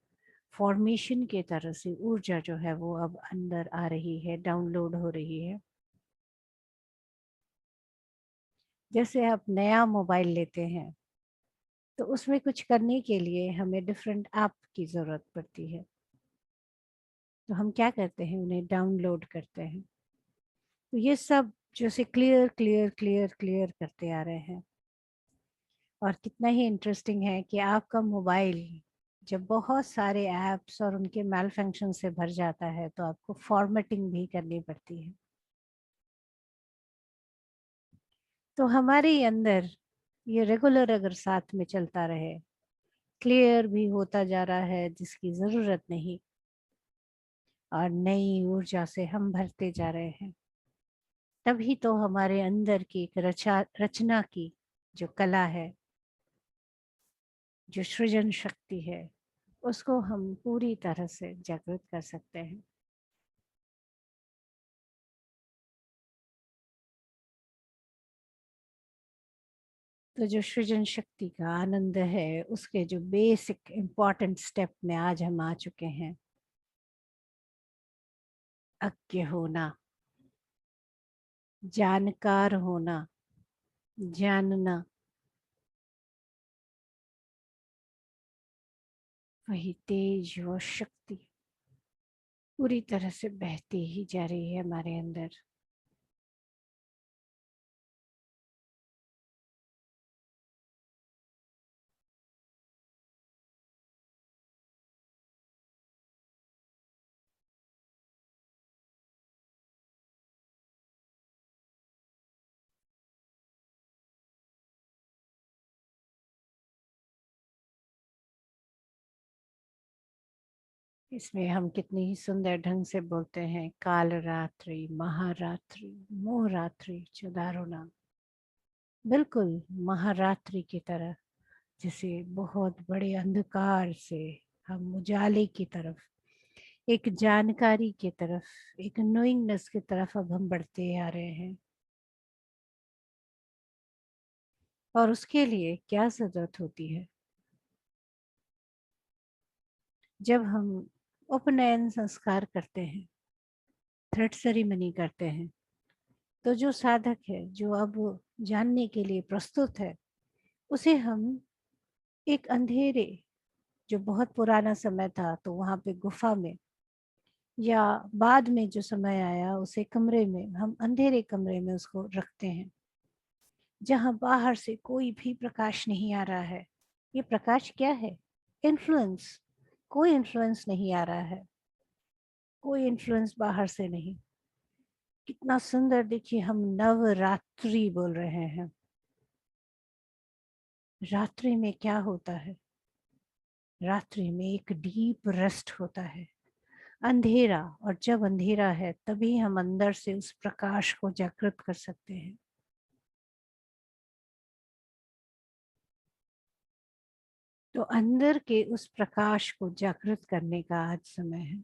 फॉर्मेशन के तरह से ऊर्जा जो है वो अब अंदर आ रही है, डाउनलोड हो रही है। जैसे आप नया मोबाइल लेते हैं तो उसमें कुछ करने के लिए हमें डिफरेंट ऐप की ज़रूरत पड़ती है, तो हम क्या करते हैं, उन्हें डाउनलोड करते हैं। तो ये सब जैसे क्लियर क्लियर क्लियर क्लियर करते आ रहे हैं। और कितना ही इंटरेस्टिंग है कि आपका मोबाइल जब बहुत सारे ऐप्स और उनके मेल फंक्शन से भर जाता है तो आपको फॉर्मेटिंग भी करनी पड़ती है। तो हमारे अंदर ये रेगुलर अगर साथ में चलता रहे, क्लियर भी होता जा रहा है जिसकी ज़रूरत नहीं, और नई ऊर्जा से हम भरते जा रहे हैं, तभी तो हमारे अंदर की एक रचना की जो कला है, जो सृजन शक्ति है, उसको हम पूरी तरह से जागृत कर सकते हैं। तो जो सृजन शक्ति का आनंद है, उसके जो बेसिक इम्पॉर्टेंट स्टेप में आज हम आ चुके हैं। अज्ञ होना, जानकार होना, जानना, वही तेज व शक्ति पूरी तरह से बहती ही जा रही है हमारे अंदर। इसमें हम कितनी ही सुंदर ढंग से बोलते हैं, काल रात्रि, महारात्रि, मोह रात्रि, चुदारुणा। बिल्कुल महारात्रि की तरह, जैसे बहुत बड़े अंधकार से हम उजाले की तरफ, एक जानकारी की तरफ, एक नोइंगनेस की तरफ अब हम बढ़ते आ रहे हैं। और उसके लिए क्या जरूरत होती है? जब हम उपनयन संस्कार करते हैं, थ्रेड सेरेमनी करते हैं, तो जो साधक है, जो अब जानने के लिए प्रस्तुत है, उसे हम एक अंधेरे, जो बहुत पुराना समय था तो वहां पे गुफा में, या बाद में जो समय आया उसे कमरे में, हम अंधेरे कमरे में उसको रखते हैं, जहां बाहर से कोई भी प्रकाश नहीं आ रहा है। ये प्रकाश क्या है? इन्फ्लुएंस। कोई इन्फ्लुएंस नहीं आ रहा है, कोई इन्फ्लुएंस बाहर से नहीं। कितना सुंदर, देखिए हम नवरात्रि बोल रहे हैं। रात्रि में क्या होता है? रात्रि में एक डीप रेस्ट होता है, अंधेरा, और जब अंधेरा है तभी हम अंदर से उस प्रकाश को जागृत कर सकते हैं। तो अंदर के उस प्रकाश को जागृत करने का आज समय है।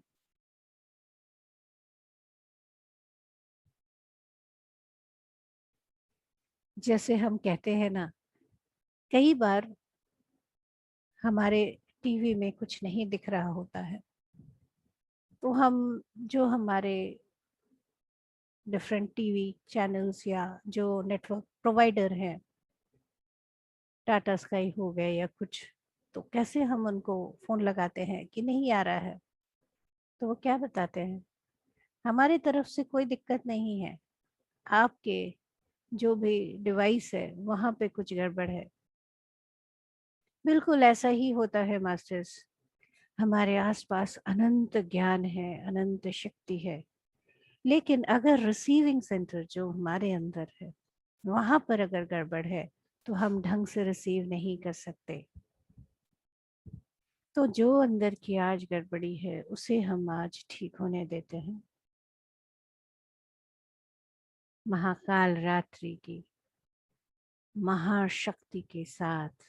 जैसे हम कहते हैं ना, कई बार हमारे टीवी में कुछ नहीं दिख रहा होता है, तो हम, जो हमारे डिफरेंट टीवी चैनल्स या जो नेटवर्क प्रोवाइडर हैं, टाटा स्काई हो गए या कुछ, तो कैसे हम उनको फ़ोन लगाते हैं कि नहीं आ रहा है, तो वो क्या बताते हैं, हमारी तरफ से कोई दिक्कत नहीं है, आपके जो भी डिवाइस है वहाँ पे कुछ गड़बड़ है। बिल्कुल ऐसा ही होता है मास्टर्स। हमारे आसपास अनंत ज्ञान है, अनंत शक्ति है, लेकिन अगर रिसीविंग सेंटर जो हमारे अंदर है, वहाँ पर अगर गड़बड़ है, तो हम ढंग से रिसीव नहीं कर सकते। तो जो अंदर की आज गड़बड़ी है उसे हम आज ठीक होने देते हैं। महाकाल रात्रि की महाशक्ति के साथ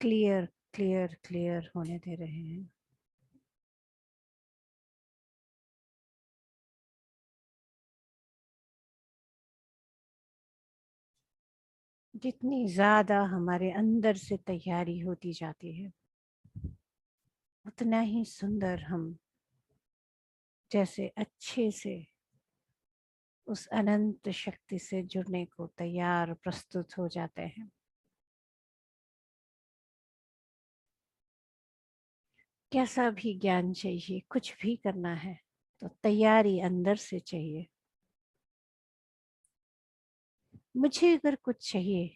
क्लियर क्लियर क्लियर होने दे रहे हैं। जितनी ज़्यादा हमारे अंदर से तैयारी होती जाती है, उतना ही सुंदर हम जैसे अच्छे से उस अनंत शक्ति से जुड़ने को तैयार प्रस्तुत हो जाते हैं। कैसा भी ज्ञान चाहिए, कुछ भी करना है तो तैयारी अंदर से चाहिए। मुझे अगर कुछ चाहिए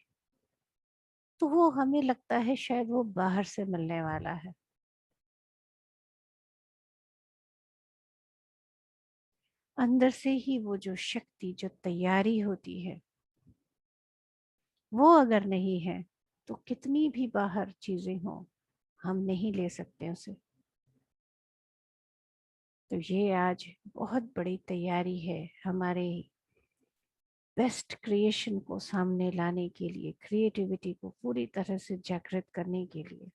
तो वो हमें लगता है शायद वो बाहर से मिलने वाला है। अंदर से ही वो जो शक्ति, जो तैयारी होती है, वो अगर नहीं है तो कितनी भी बाहर चीजें हों, हम नहीं ले सकते उसे। तो ये आज बहुत बड़ी तैयारी है हमारे बेस्ट क्रिएशन को सामने लाने के लिए, क्रिएटिविटी को पूरी तरह से जागृत करने के लिए।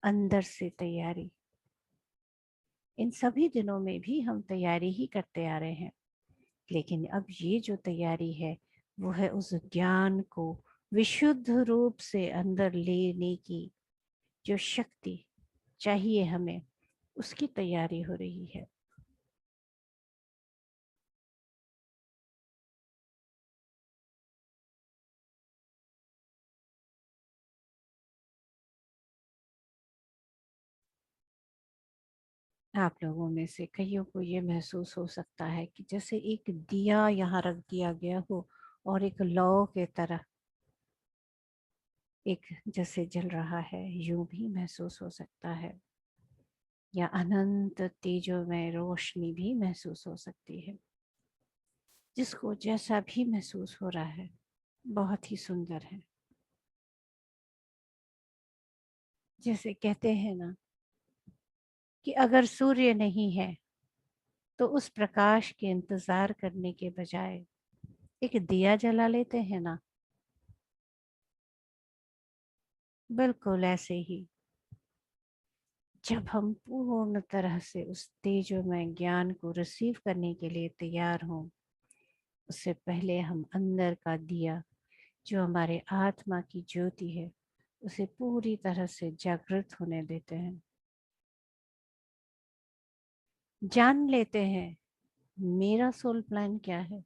अंदर से तैयारी। इन सभी दिनों में भी हम तैयारी ही करते आ रहे हैं, लेकिन अब ये जो तैयारी है वो है उस ज्ञान को विशुद्ध रूप से अंदर लेने की जो शक्ति चाहिए हमें, उसकी तैयारी हो रही है। आप लोगों में से कईयों को ये महसूस हो सकता है कि जैसे एक दिया यहाँ रख दिया गया हो और एक लौ के तरह एक जैसे जल रहा है, यूं भी महसूस हो सकता है। या अनंत तेजों में रोशनी भी महसूस हो सकती है। जिसको जैसा भी महसूस हो रहा है, बहुत ही सुंदर है। जैसे कहते हैं ना कि अगर सूर्य नहीं है तो उस प्रकाश के इंतजार करने के बजाय एक दिया जला लेते हैं ना, बिल्कुल ऐसे ही जब हम पूर्ण तरह से उस तेजोमय ज्ञान को रिसीव करने के लिए तैयार हों, उससे पहले हम अंदर का दिया, जो हमारे आत्मा की ज्योति है, उसे पूरी तरह से जागृत होने देते हैं। जान लेते हैं मेरा सोल प्लान क्या है,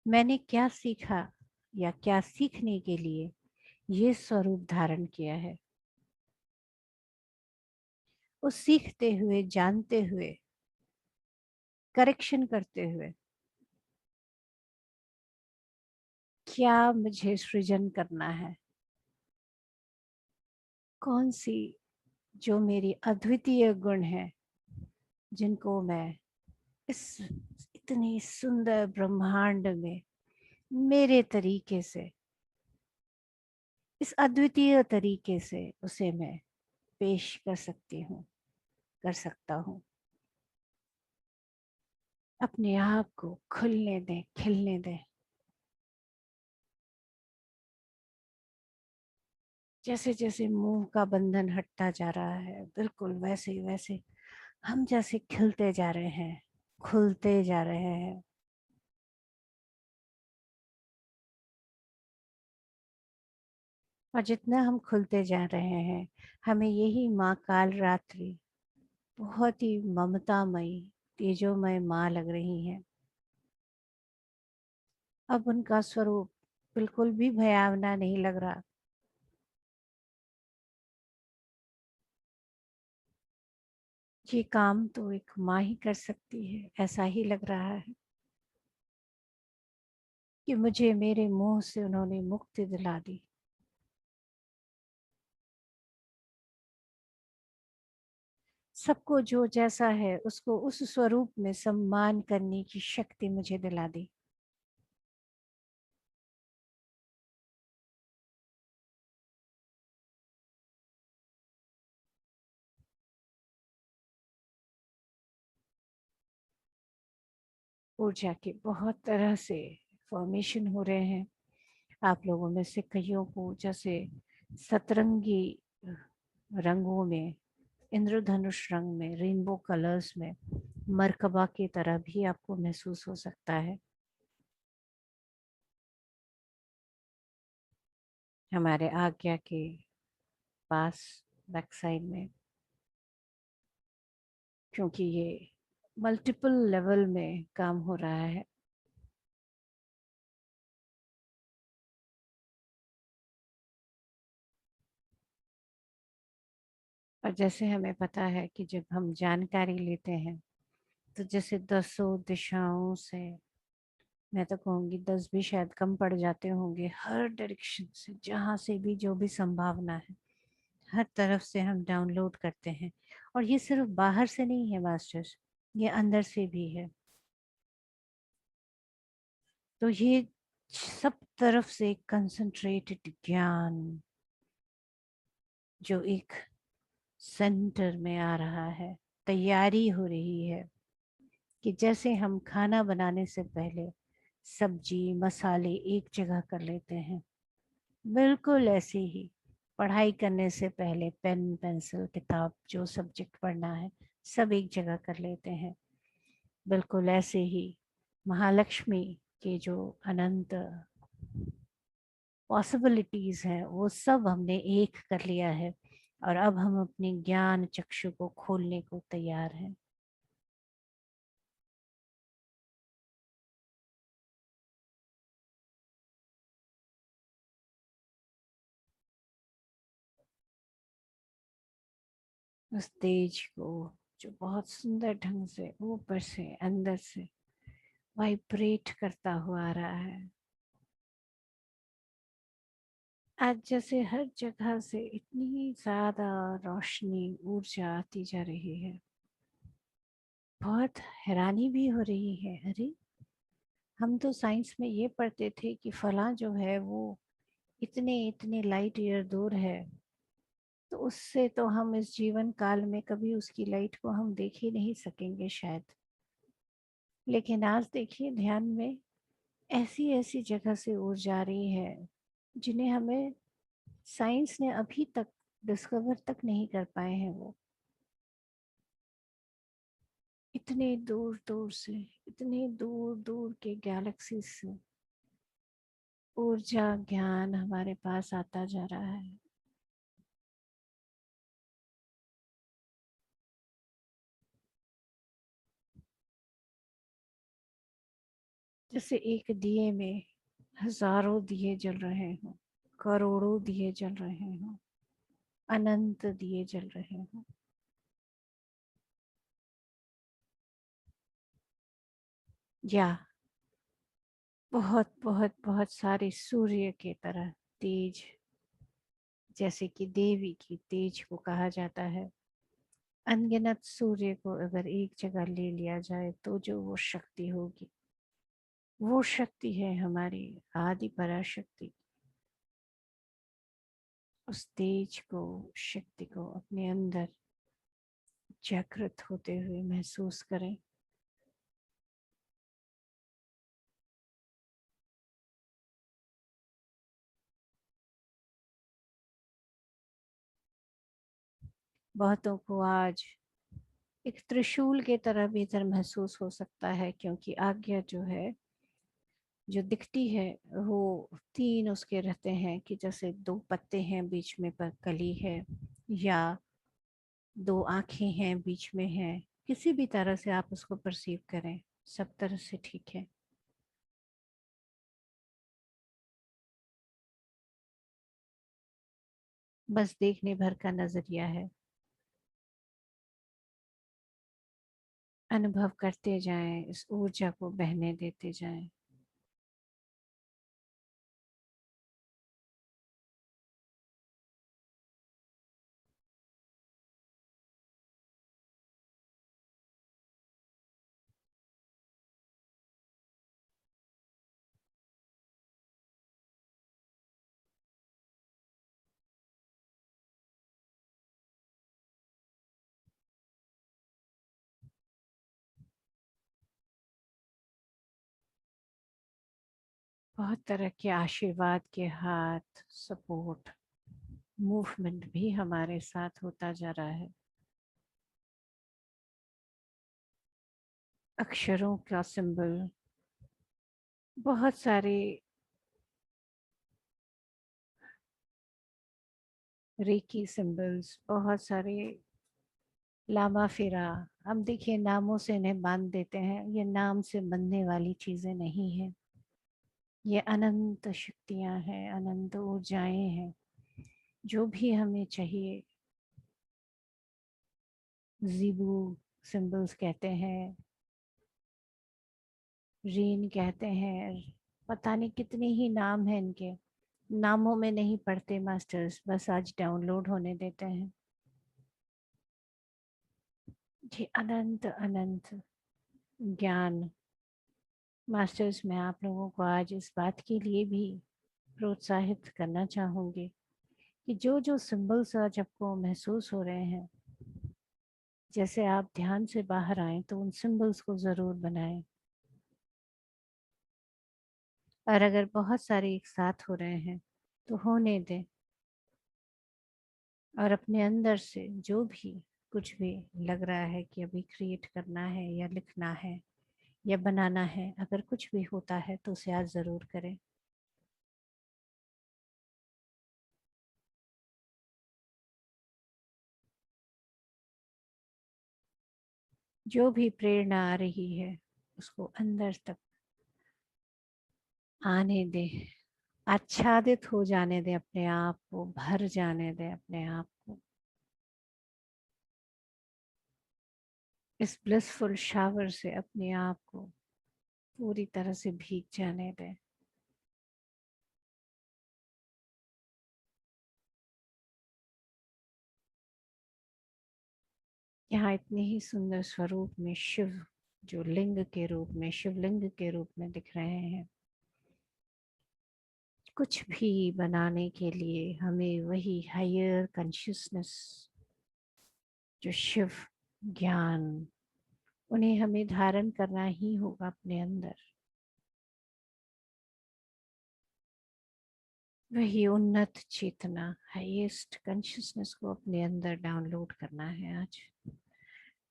मैंने क्या सीखा या क्या सीखने के लिए ये स्वरूप धारण किया है। उस सीखते हुए, जानते हुए, करेक्शन करते हुए क्या मुझे सृजन करना है, कौन सी जो मेरी अद्वितीय गुण है, जिनको मैं इस इतनी सुंदर ब्रह्मांड में मेरे तरीके से, इस अद्वितीय तरीके से उसे मैं पेश कर सकती हूँ, कर सकता हूँ। अपने आप को खुलने दें, खिलने दें। जैसे जैसे मुंह का बंधन हटता जा रहा है, बिल्कुल वैसे ही वैसे हम जैसे खिलते जा रहे हैं, खुलते जा रहे हैं। और जितना हम खुलते जा रहे हैं, हमें यही माँ काल रात्रि बहुत ही ममतामयी, तेजोमय माँ लग रही हैं। अब उनका स्वरूप बिल्कुल भी भयावना नहीं लग रहा। ये काम तो एक माँ ही कर सकती है, ऐसा ही लग रहा है कि मुझे मेरे मुंह से उन्होंने मुक्ति दिला दी। सबको जो जैसा है उसको उस स्वरूप में सम्मान करने की शक्ति मुझे दिला दी। ऊर्जा के बहुत तरह से फॉर्मेशन हो रहे हैं। आप लोगों में से कईयों को जैसे सतरंगी रंगों में, इंद्रधनुष रंग में, रेनबो कलर्स में, मरकबा की तरह भी आपको महसूस हो सकता है। हमारे आज्ञा के पास बैक साइड में, क्योंकि ये मल्टीपल लेवल में काम हो रहा है। और जैसे हमें पता है कि जब हम जानकारी लेते हैं तो जैसे दसों दिशाओं से, मैं तो कहूँगी 10 भी शायद कम पड़ जाते होंगे, हर डायरेक्शन से, जहाँ से भी जो भी संभावना है, हर तरफ से हम डाउनलोड करते हैं। और ये सिर्फ बाहर से नहीं है मास्टर्स, ये अंदर से भी है। तो ये सब तरफ से कंसंट्रेटेड ज्ञान जो एक सेंटर में आ रहा है, तैयारी हो रही है कि जैसे हम खाना बनाने से पहले सब्जी मसाले एक जगह कर लेते हैं, बिल्कुल ऐसे ही पढ़ाई करने से पहले पेन पेंसिल किताब जो सब्जेक्ट पढ़ना है सब एक जगह कर लेते हैं, बिल्कुल ऐसे ही महालक्ष्मी के जो अनंत पॉसिबिलिटीज हैं वो सब हमने एक कर लिया है। और अब हम अपने ज्ञान चक्षु को खोलने को तैयार हैं। उस तेज को जो बहुत सुंदर ढंग से ऊपर से अंदर से वाइब्रेट करता हुआ आ रहा है। आज जैसे हर जगह से इतनी ज्यादा रोशनी ऊर्जा आती जा रही है, बहुत हैरानी भी हो रही है। अरे, हम तो साइंस में ये पढ़ते थे कि फलां जो है वो इतने इतने लाइट ईयर दूर है, तो उससे तो हम इस जीवन काल में कभी उसकी लाइट को हम देख ही नहीं सकेंगे शायद। लेकिन आज देखिए ध्यान में ऐसी ऐसी जगह से ऊर्जा आ रही है जिन्हें हमें साइंस ने अभी तक डिस्कवर तक नहीं कर पाए हैं। वो इतने दूर दूर से, इतने दूर दूर के गैलेक्सी से ऊर्जा ज्ञान हमारे पास आता जा रहा है। जैसे एक दिए में हजारों दिए जल रहे हों, करोड़ों दिए जल रहे हों, अनंत दिए जल रहे हों, या बहुत बहुत बहुत सारे सूर्य के तरह तेज, जैसे कि देवी की तेज को कहा जाता है। अनगिनत सूर्य को अगर एक जगह ले लिया जाए तो जो वो शक्ति होगी, वो शक्ति है हमारी आदि पराशक्ति। उस तेज को, शक्ति को अपने अंदर जागृत होते हुए महसूस करें। बहुतों को आज एक त्रिशूल के तरह भी इधर महसूस हो सकता है, क्योंकि आज्ञा जो है, जो दिखती है, वो तीन उसके रहते हैं कि जैसे दो पत्ते हैं बीच में पर कली है, या दो आंखें हैं बीच में है। किसी भी तरह से आप उसको परसीव करें, सब तरह से ठीक है। बस देखने भर का नजरिया है। अनुभव करते जाएं, इस ऊर्जा को बहने देते जाएं। बहुत तरह के आशीर्वाद के हाथ, सपोर्ट, मूवमेंट भी हमारे साथ होता जा रहा है। अक्षरों का सिंबल, बहुत सारे रेकी सिंबल्स, बहुत सारे लामा फिरा, हम देखिए नामों से इन्हें बांध देते हैं। ये नाम से बंधने वाली चीज़ें नहीं हैं। ये अनंत शक्तियाँ हैं, अनंत ऊर्जाएं हैं। जो भी हमें चाहिए, जीबू सिंबल्स कहते हैं, रीन कहते हैं, पता नहीं कितने ही नाम हैं इनके। नामों में नहीं पढ़ते मास्टर्स, बस आज डाउनलोड होने देते हैं। ये अनंत अनंत ज्ञान। मास्टर्स, मैं आप लोगों को आज इस बात के लिए भी प्रोत्साहित करना चाहूँगी कि जो जो सिंबल्स आज आपको महसूस हो रहे हैं, जैसे आप ध्यान से बाहर आए तो उन सिंबल्स को ज़रूर बनाएं। और अगर बहुत सारे एक साथ हो रहे हैं तो होने दें, और अपने अंदर से जो भी कुछ भी लग रहा है कि अभी क्रिएट करना है या लिखना है या बनाना है, अगर कुछ भी होता है तो उसे आज ज़रूर करें। जो भी प्रेरणा आ रही है उसको अंदर तक आने दें, आच्छादित हो जाने दें, अपने आप को भर जाने दें, अपने आप को इस ब्लिसफुल शावर से अपने आप को पूरी तरह से भीग जाने दें। यहाँ इतने ही सुंदर स्वरूप में शिव, जो लिंग के रूप में, शिवलिंग के रूप में दिख रहे हैं। कुछ भी बनाने के लिए हमें वही हायर कॉन्शियसनेस, जो शिव ज्ञान, उन्हें हमें धारण करना ही होगा अपने अंदर। वही उन्नत चेतना, हाईएस्ट कॉन्शियसनेस को अपने अंदर डाउनलोड करना है आज।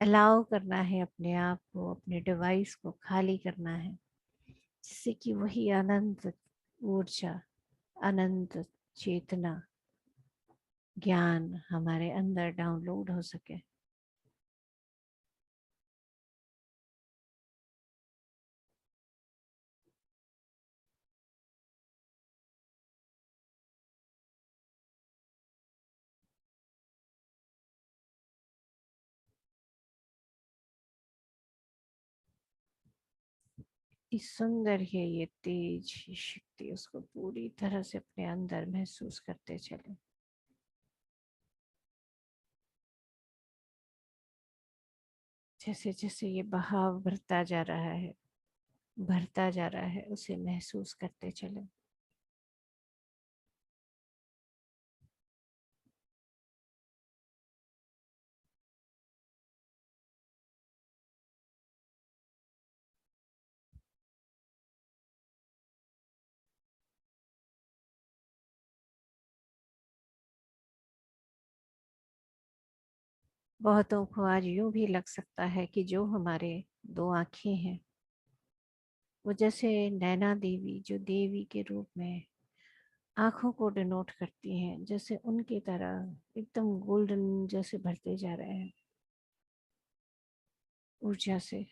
अलाउ करना है अपने आप को, अपने डिवाइस को खाली करना है, जिससे कि वही अनंत ऊर्जा, अनंत चेतना, ज्ञान हमारे अंदर डाउनलोड हो सके। इस सुंदर है ये तेज शक्ति, उसको पूरी तरह से अपने अंदर महसूस करते चले। जैसे जैसे ये बहाव बढ़ता जा रहा है, बढ़ता जा रहा है, उसे महसूस करते चले। बहुतों को आज यूं भी लग सकता है कि जो हमारे दो आँखें हैं, वो जैसे नैना देवी, जो देवी के रूप में आँखों को डिनोट करती हैं, जैसे उनकी तरह एकदम गोल्डन जैसे भरते जा रहे हैं ऊर्जा से।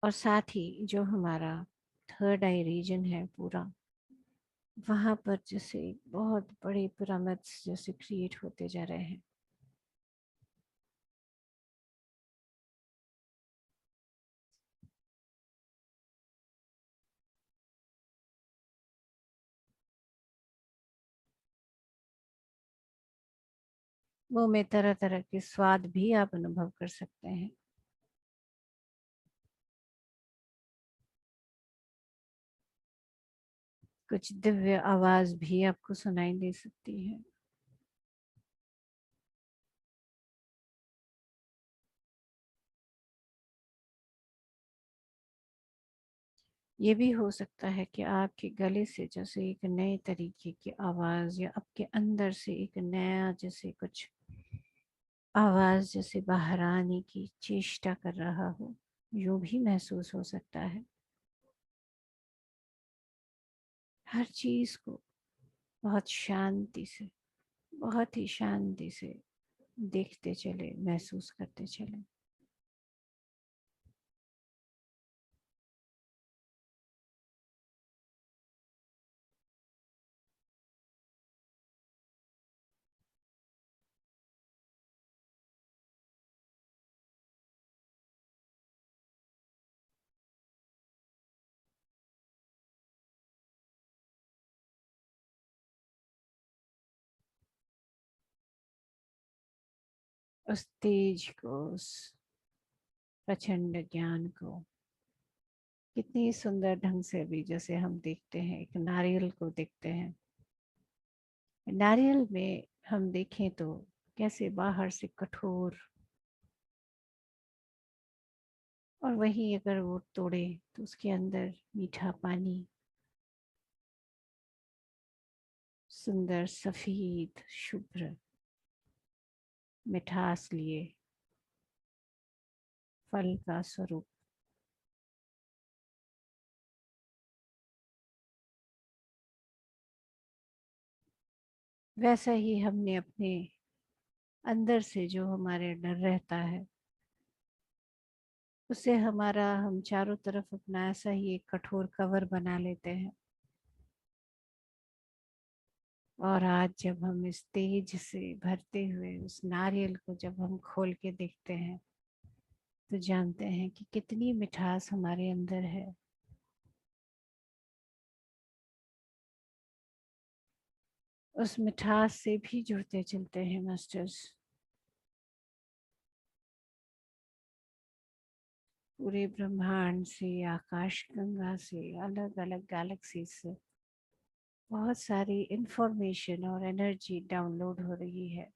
और साथ ही जो हमारा थर्ड आई रीजन है पूरा, वहाँ पर जैसे बहुत बड़े पिरामिड्स जैसे क्रिएट होते जा रहे हैं। वो में तरह तरह के स्वाद भी आप अनुभव कर सकते हैं। कुछ दिव्य आवाज भी आपको सुनाई दे सकती है। ये भी हो सकता है कि आपके गले से जैसे एक नए तरीके की आवाज, या आपके अंदर से एक नया जैसे कुछ आवाज जैसे बाहर आने की चेष्टा कर रहा हो, यूं भी महसूस हो सकता है। हर चीज को बहुत शांति से, बहुत ही शांति से देखते चले, महसूस करते चले। उस तेज को, उस प्रचंड ज्ञान को कितनी सुंदर ढंग से भी, जैसे हम देखते हैं एक नारियल को देखते हैं, नारियल में हम देखें तो कैसे बाहर से कठोर, और वहीं अगर वो तोड़े तो उसके अंदर मीठा पानी, सुंदर सफेद शुभ्र मिठास लिए फल का स्वरूप। वैसा ही हमने अपने अंदर से जो हमारे डर रहता है, उससे हमारा, हम चारों तरफ अपना ऐसा ही एक कठोर कवर बना लेते हैं। और आज जब हम इस तेज से भरते हुए उस नारियल को जब हम खोल के देखते हैं, तो जानते हैं कि कितनी मिठास हमारे अंदर है। उस मिठास से भी जुड़ते चलते हैं मास्टर्स। पूरे ब्रह्मांड से, आकाश गंगा से, अलग अलग गैलेक्सी से बहुत सारी इंफॉर्मेशन और एनर्जी डाउनलोड हो रही है।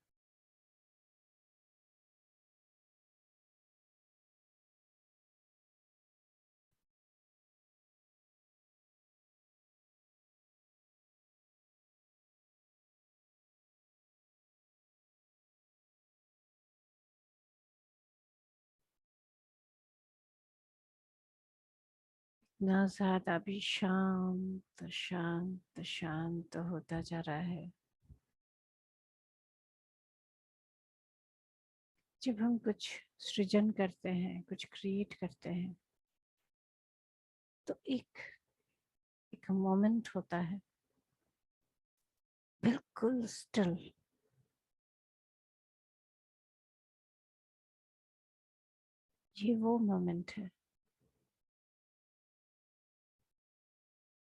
इतना ज्यादा भी शांत शांत शांत होता जा रहा है। जब हम कुछ सृजन करते हैं, कुछ क्रिएट करते हैं, तो एक एक मोमेंट होता है बिल्कुल स्टिल। ये वो मोमेंट है,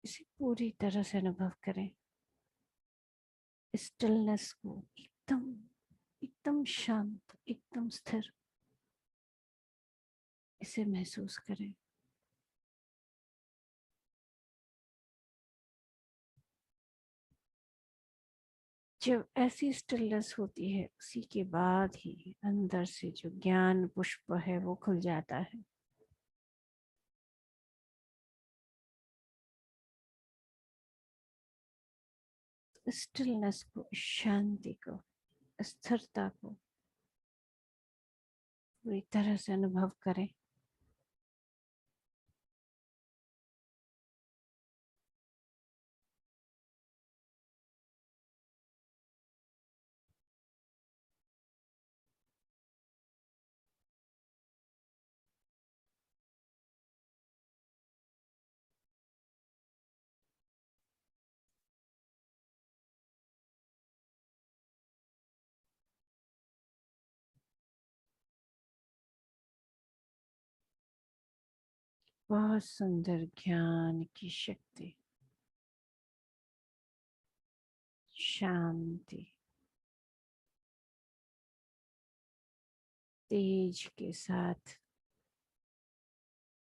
इसे पूरी तरह से अनुभव करें। स्टिलनेस को एकदम, एकदम शांत, एकदम स्थिर, इसे महसूस करें। जब ऐसी स्टिलनेस होती है, उसी के बाद ही अंदर से जो ज्ञान पुष्प है वो खुल जाता है। स्टिलनेस को, शांति को, स्थिरता को पूरी तरह से अनुभव करें। बहुत सुंदर ज्ञान की शक्ति, शांति, तेज के साथ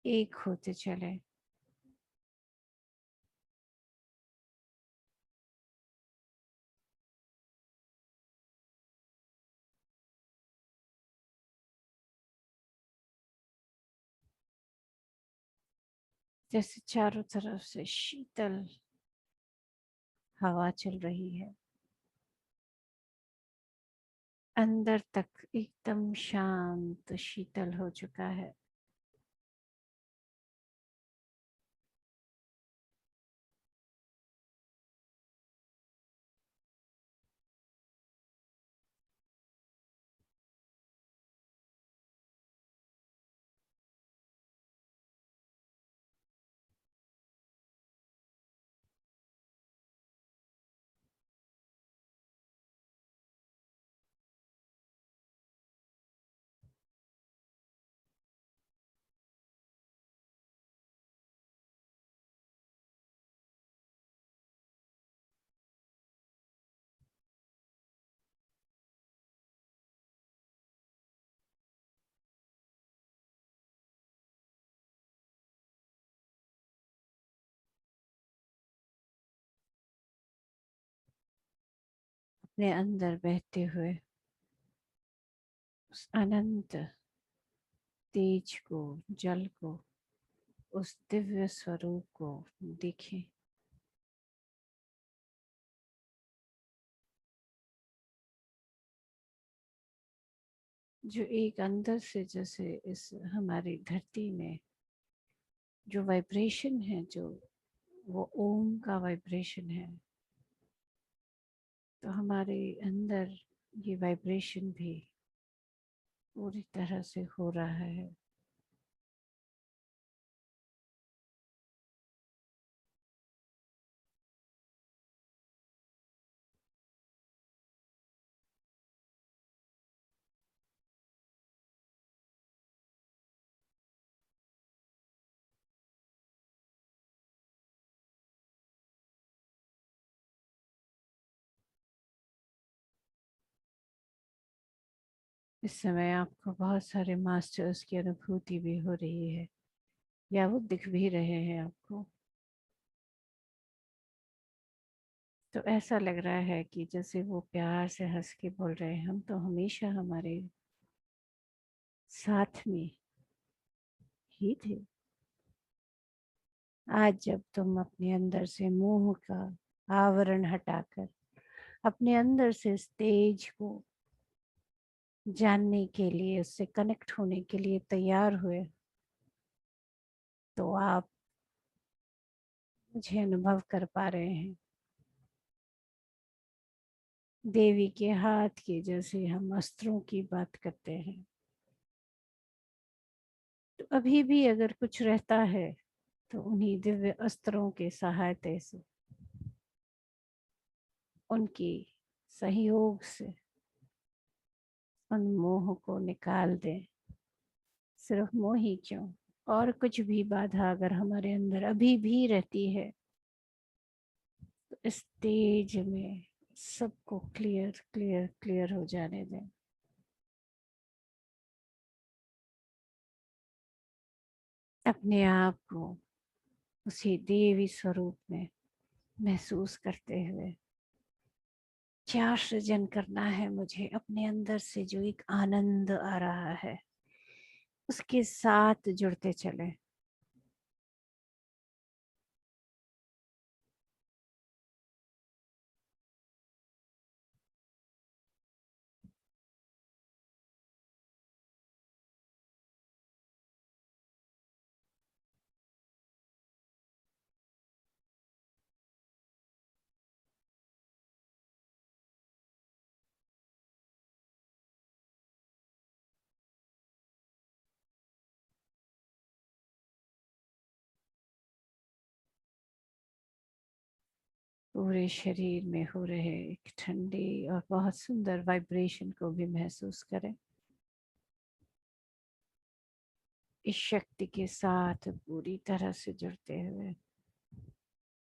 एक होते चले। जैसे चारों तरफ से शीतल हवा चल रही है, अंदर तक एकदम शांत शीतल हो चुका है। अपने अंदर बहते हुए उस अनंत तेज को, जल को, उस दिव्य स्वरूप को देखें। जो एक अंदर से जैसे इस हमारी धरती में जो वाइब्रेशन है, जो वो ओम का वाइब्रेशन है, तो हमारे अंदर ये वाइब्रेशन भी पूरी तरह से हो रहा है। इस समय आपको बहुत सारे मास्टर्स की अनुभूति भी हो रही है, या वो दिख भी रहे हैं आपको। तो ऐसा लग रहा है कि जैसे वो प्यार से हंस के बोल रहे हैं, हम तो हमेशा हमारे साथ में ही थे। आज जब तुम अपने अंदर से मोह का आवरण हटाकर अपने अंदर से इस तेज को जानने के लिए, उससे कनेक्ट होने के लिए तैयार हुए, तो आप मुझे अनुभव कर पा रहे हैं। देवी के हाथ के जैसे हम अस्त्रों की बात करते हैं, तो अभी भी अगर कुछ रहता है तो उन्हीं दिव्य अस्त्रों के सहायता से, उनकी सहयोग से उन मोह को निकाल दें। सिर्फ मोह ही क्यों, और कुछ भी बाधा अगर हमारे अंदर अभी भी रहती है, तो इस तेज में सबको क्लियर क्लियर क्लियर हो जाने दें। अपने आप को उसी देवी स्वरूप में महसूस करते हुए, क्या सृजन करना है मुझे अपने अंदर से, जो एक आनंद आ रहा है उसके साथ जुड़ते चले। पूरे शरीर में हो रहे एक ठंडी और बहुत सुंदर वाइब्रेशन को भी महसूस करें। इस शक्ति के साथ पूरी तरह से जुड़ते हुए,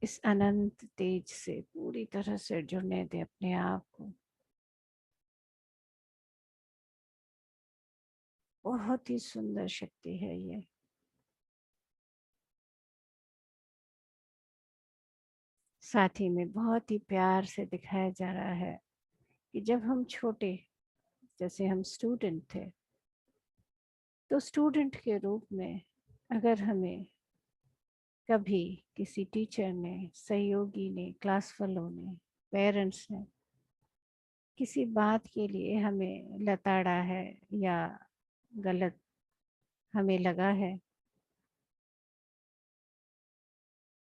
इस अनंत तेज से पूरी तरह से जुड़ने दें अपने आप को। बहुत ही सुंदर शक्ति है ये। साथ ही में बहुत ही प्यार से दिखाया जा रहा है कि जब हम छोटे, जैसे हम स्टूडेंट थे, तो स्टूडेंट के रूप में अगर हमें कभी किसी टीचर ने, सहयोगी ने, क्लास फेलो ने, पेरेंट्स ने किसी बात के लिए हमें लताड़ा है या गलत हमें लगा है,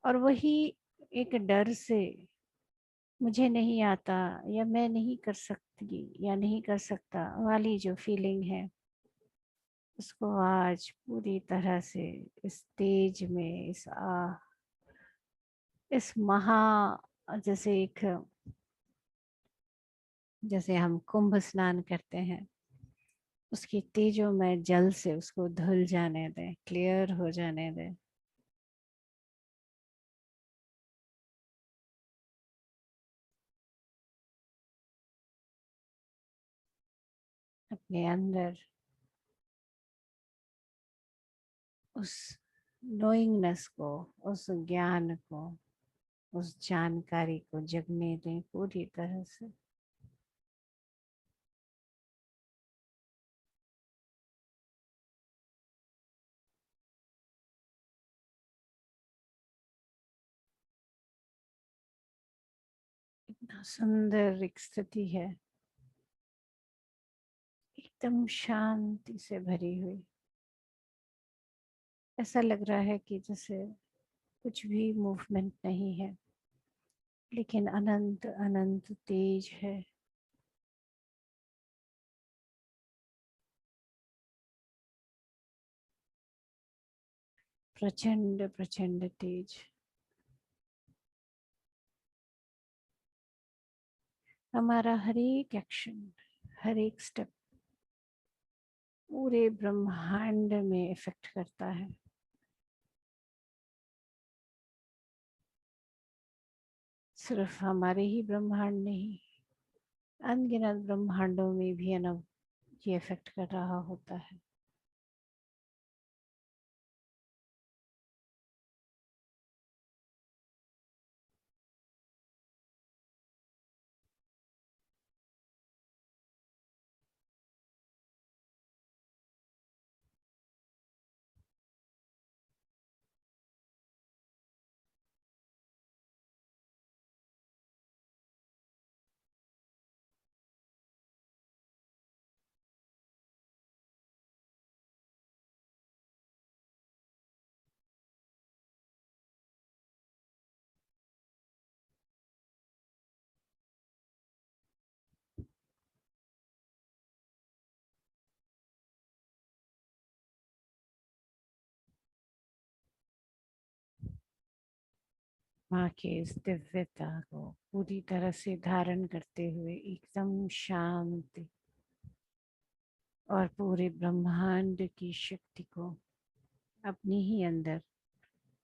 और वही एक डर से मुझे नहीं आता या मैं नहीं कर सकती या नहीं कर सकता वाली जो फीलिंग है, उसको आज पूरी तरह से इस तेज में, इस महा, जैसे एक, जैसे हम कुंभ स्नान करते हैं, उसकी तेजों में जल से उसको धुल जाने दें, क्लियर हो जाने दें। अपने अंदर उस नोइंगनेस को, उस ज्ञान को, उस जानकारी को जगने दें पूरी तरह से। सुंदर एक स्थिति है, एकदम शांति से भरी हुई। ऐसा लग रहा है कि जैसे कुछ भी मूवमेंट नहीं है, लेकिन अनंत अनंत तेज है। प्रचंड प्रचंड तेज। हमारा हर एक एक्शन, हर एक स्टेप पूरे ब्रह्मांड में इफेक्ट करता है। सिर्फ हमारे ही ब्रह्मांड नहीं, अनगिनत ब्रह्मांडों में भी ये इफेक्ट कर रहा होता है। माँ के इस दिव्यता को पूरी तरह से धारण करते हुए एकदम शांति और पूरे ब्रह्मांड की शक्ति को अपने ही अंदर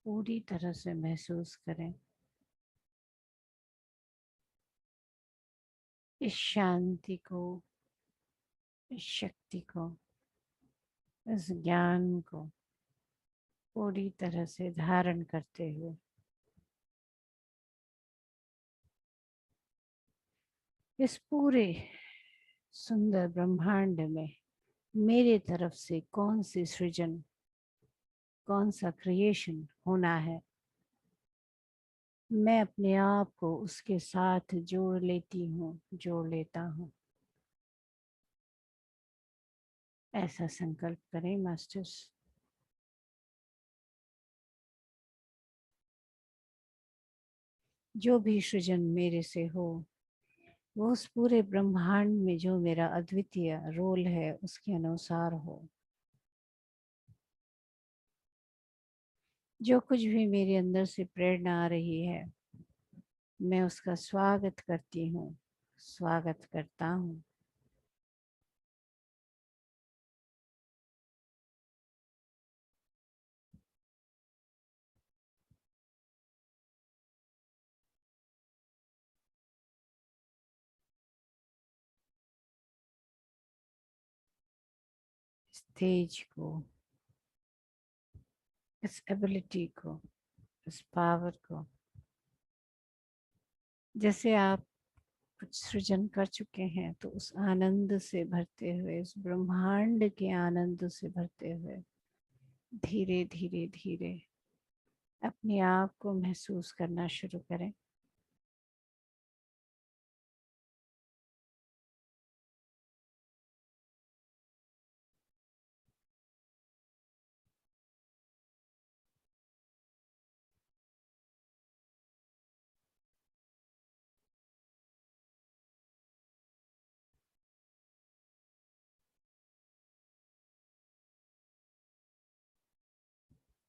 पूरी तरह से महसूस करें। इस शांति को, इस शक्ति को, इस ज्ञान को पूरी तरह से धारण करते हुए इस पूरे सुंदर ब्रह्मांड में मेरे तरफ से कौन सी सृजन, कौन सा क्रिएशन होना है, मैं अपने आप को उसके साथ जोड़ लेती हूँ, जोड़ लेता हूँ। ऐसा संकल्प करें मास्टर्स। जो भी सृजन मेरे से हो, वो उस पूरे ब्रह्मांड में जो मेरा अद्वितीय रोल है उसके अनुसार हो। जो कुछ भी मेरे अंदर से प्रेरणा आ रही है, मैं उसका स्वागत करती हूँ, स्वागत करता हूँ। इस तेज को, इस एबिलिटी को, इस पावर को, जैसे आप कुछ सृजन कर चुके हैं तो उस आनंद से भरते हुए, उस ब्रह्मांड के आनंद से भरते हुए धीरे धीरे धीरे अपने आप को महसूस करना शुरू करें।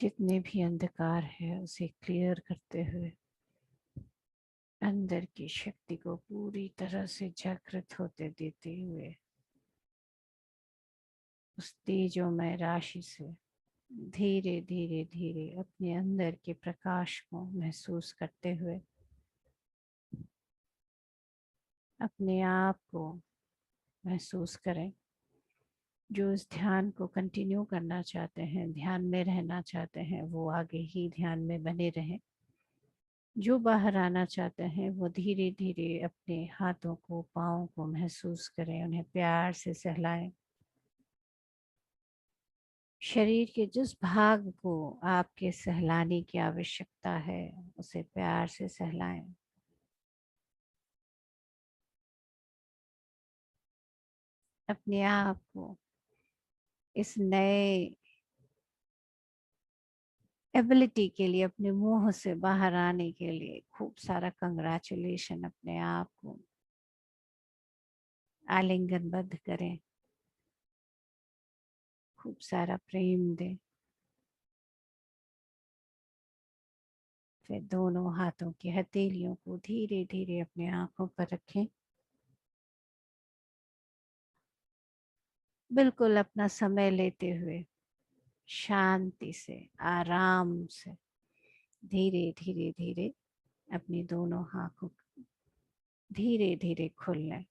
जितने भी अंधकार है उसे क्लियर करते हुए अंदर की शक्ति को पूरी तरह से जागृत होते देते हुए उस तेजोमय राशि से धीरे धीरे धीरे अपने अंदर के प्रकाश को महसूस करते हुए अपने आप को महसूस करें। जो इस ध्यान को कंटिन्यू करना चाहते हैं, ध्यान में रहना चाहते हैं, वो आगे ही ध्यान में बने रहें। जो बाहर आना चाहते हैं वो धीरे धीरे अपने हाथों को, पाँव को महसूस करें, उन्हें प्यार से सहलाएं। शरीर के जिस भाग को आपके सहलाने की आवश्यकता है उसे प्यार से सहलाएं। अपने आप को इस नए एबिलिटी के लिए, अपने मुंह से बाहर आने के लिए खूब सारा कंग्रेचुलेशन। अपने आप को आलिंगनबद्ध करें, खूब सारा प्रेम दें। फिर दोनों हाथों की हथेलियों को धीरे धीरे अपने आंखों पर रखें। बिल्कुल अपना समय लेते हुए, शांति से, आराम से, धीरे धीरे धीरे अपनी दोनों आंखों धीरे धीरे खोल लें।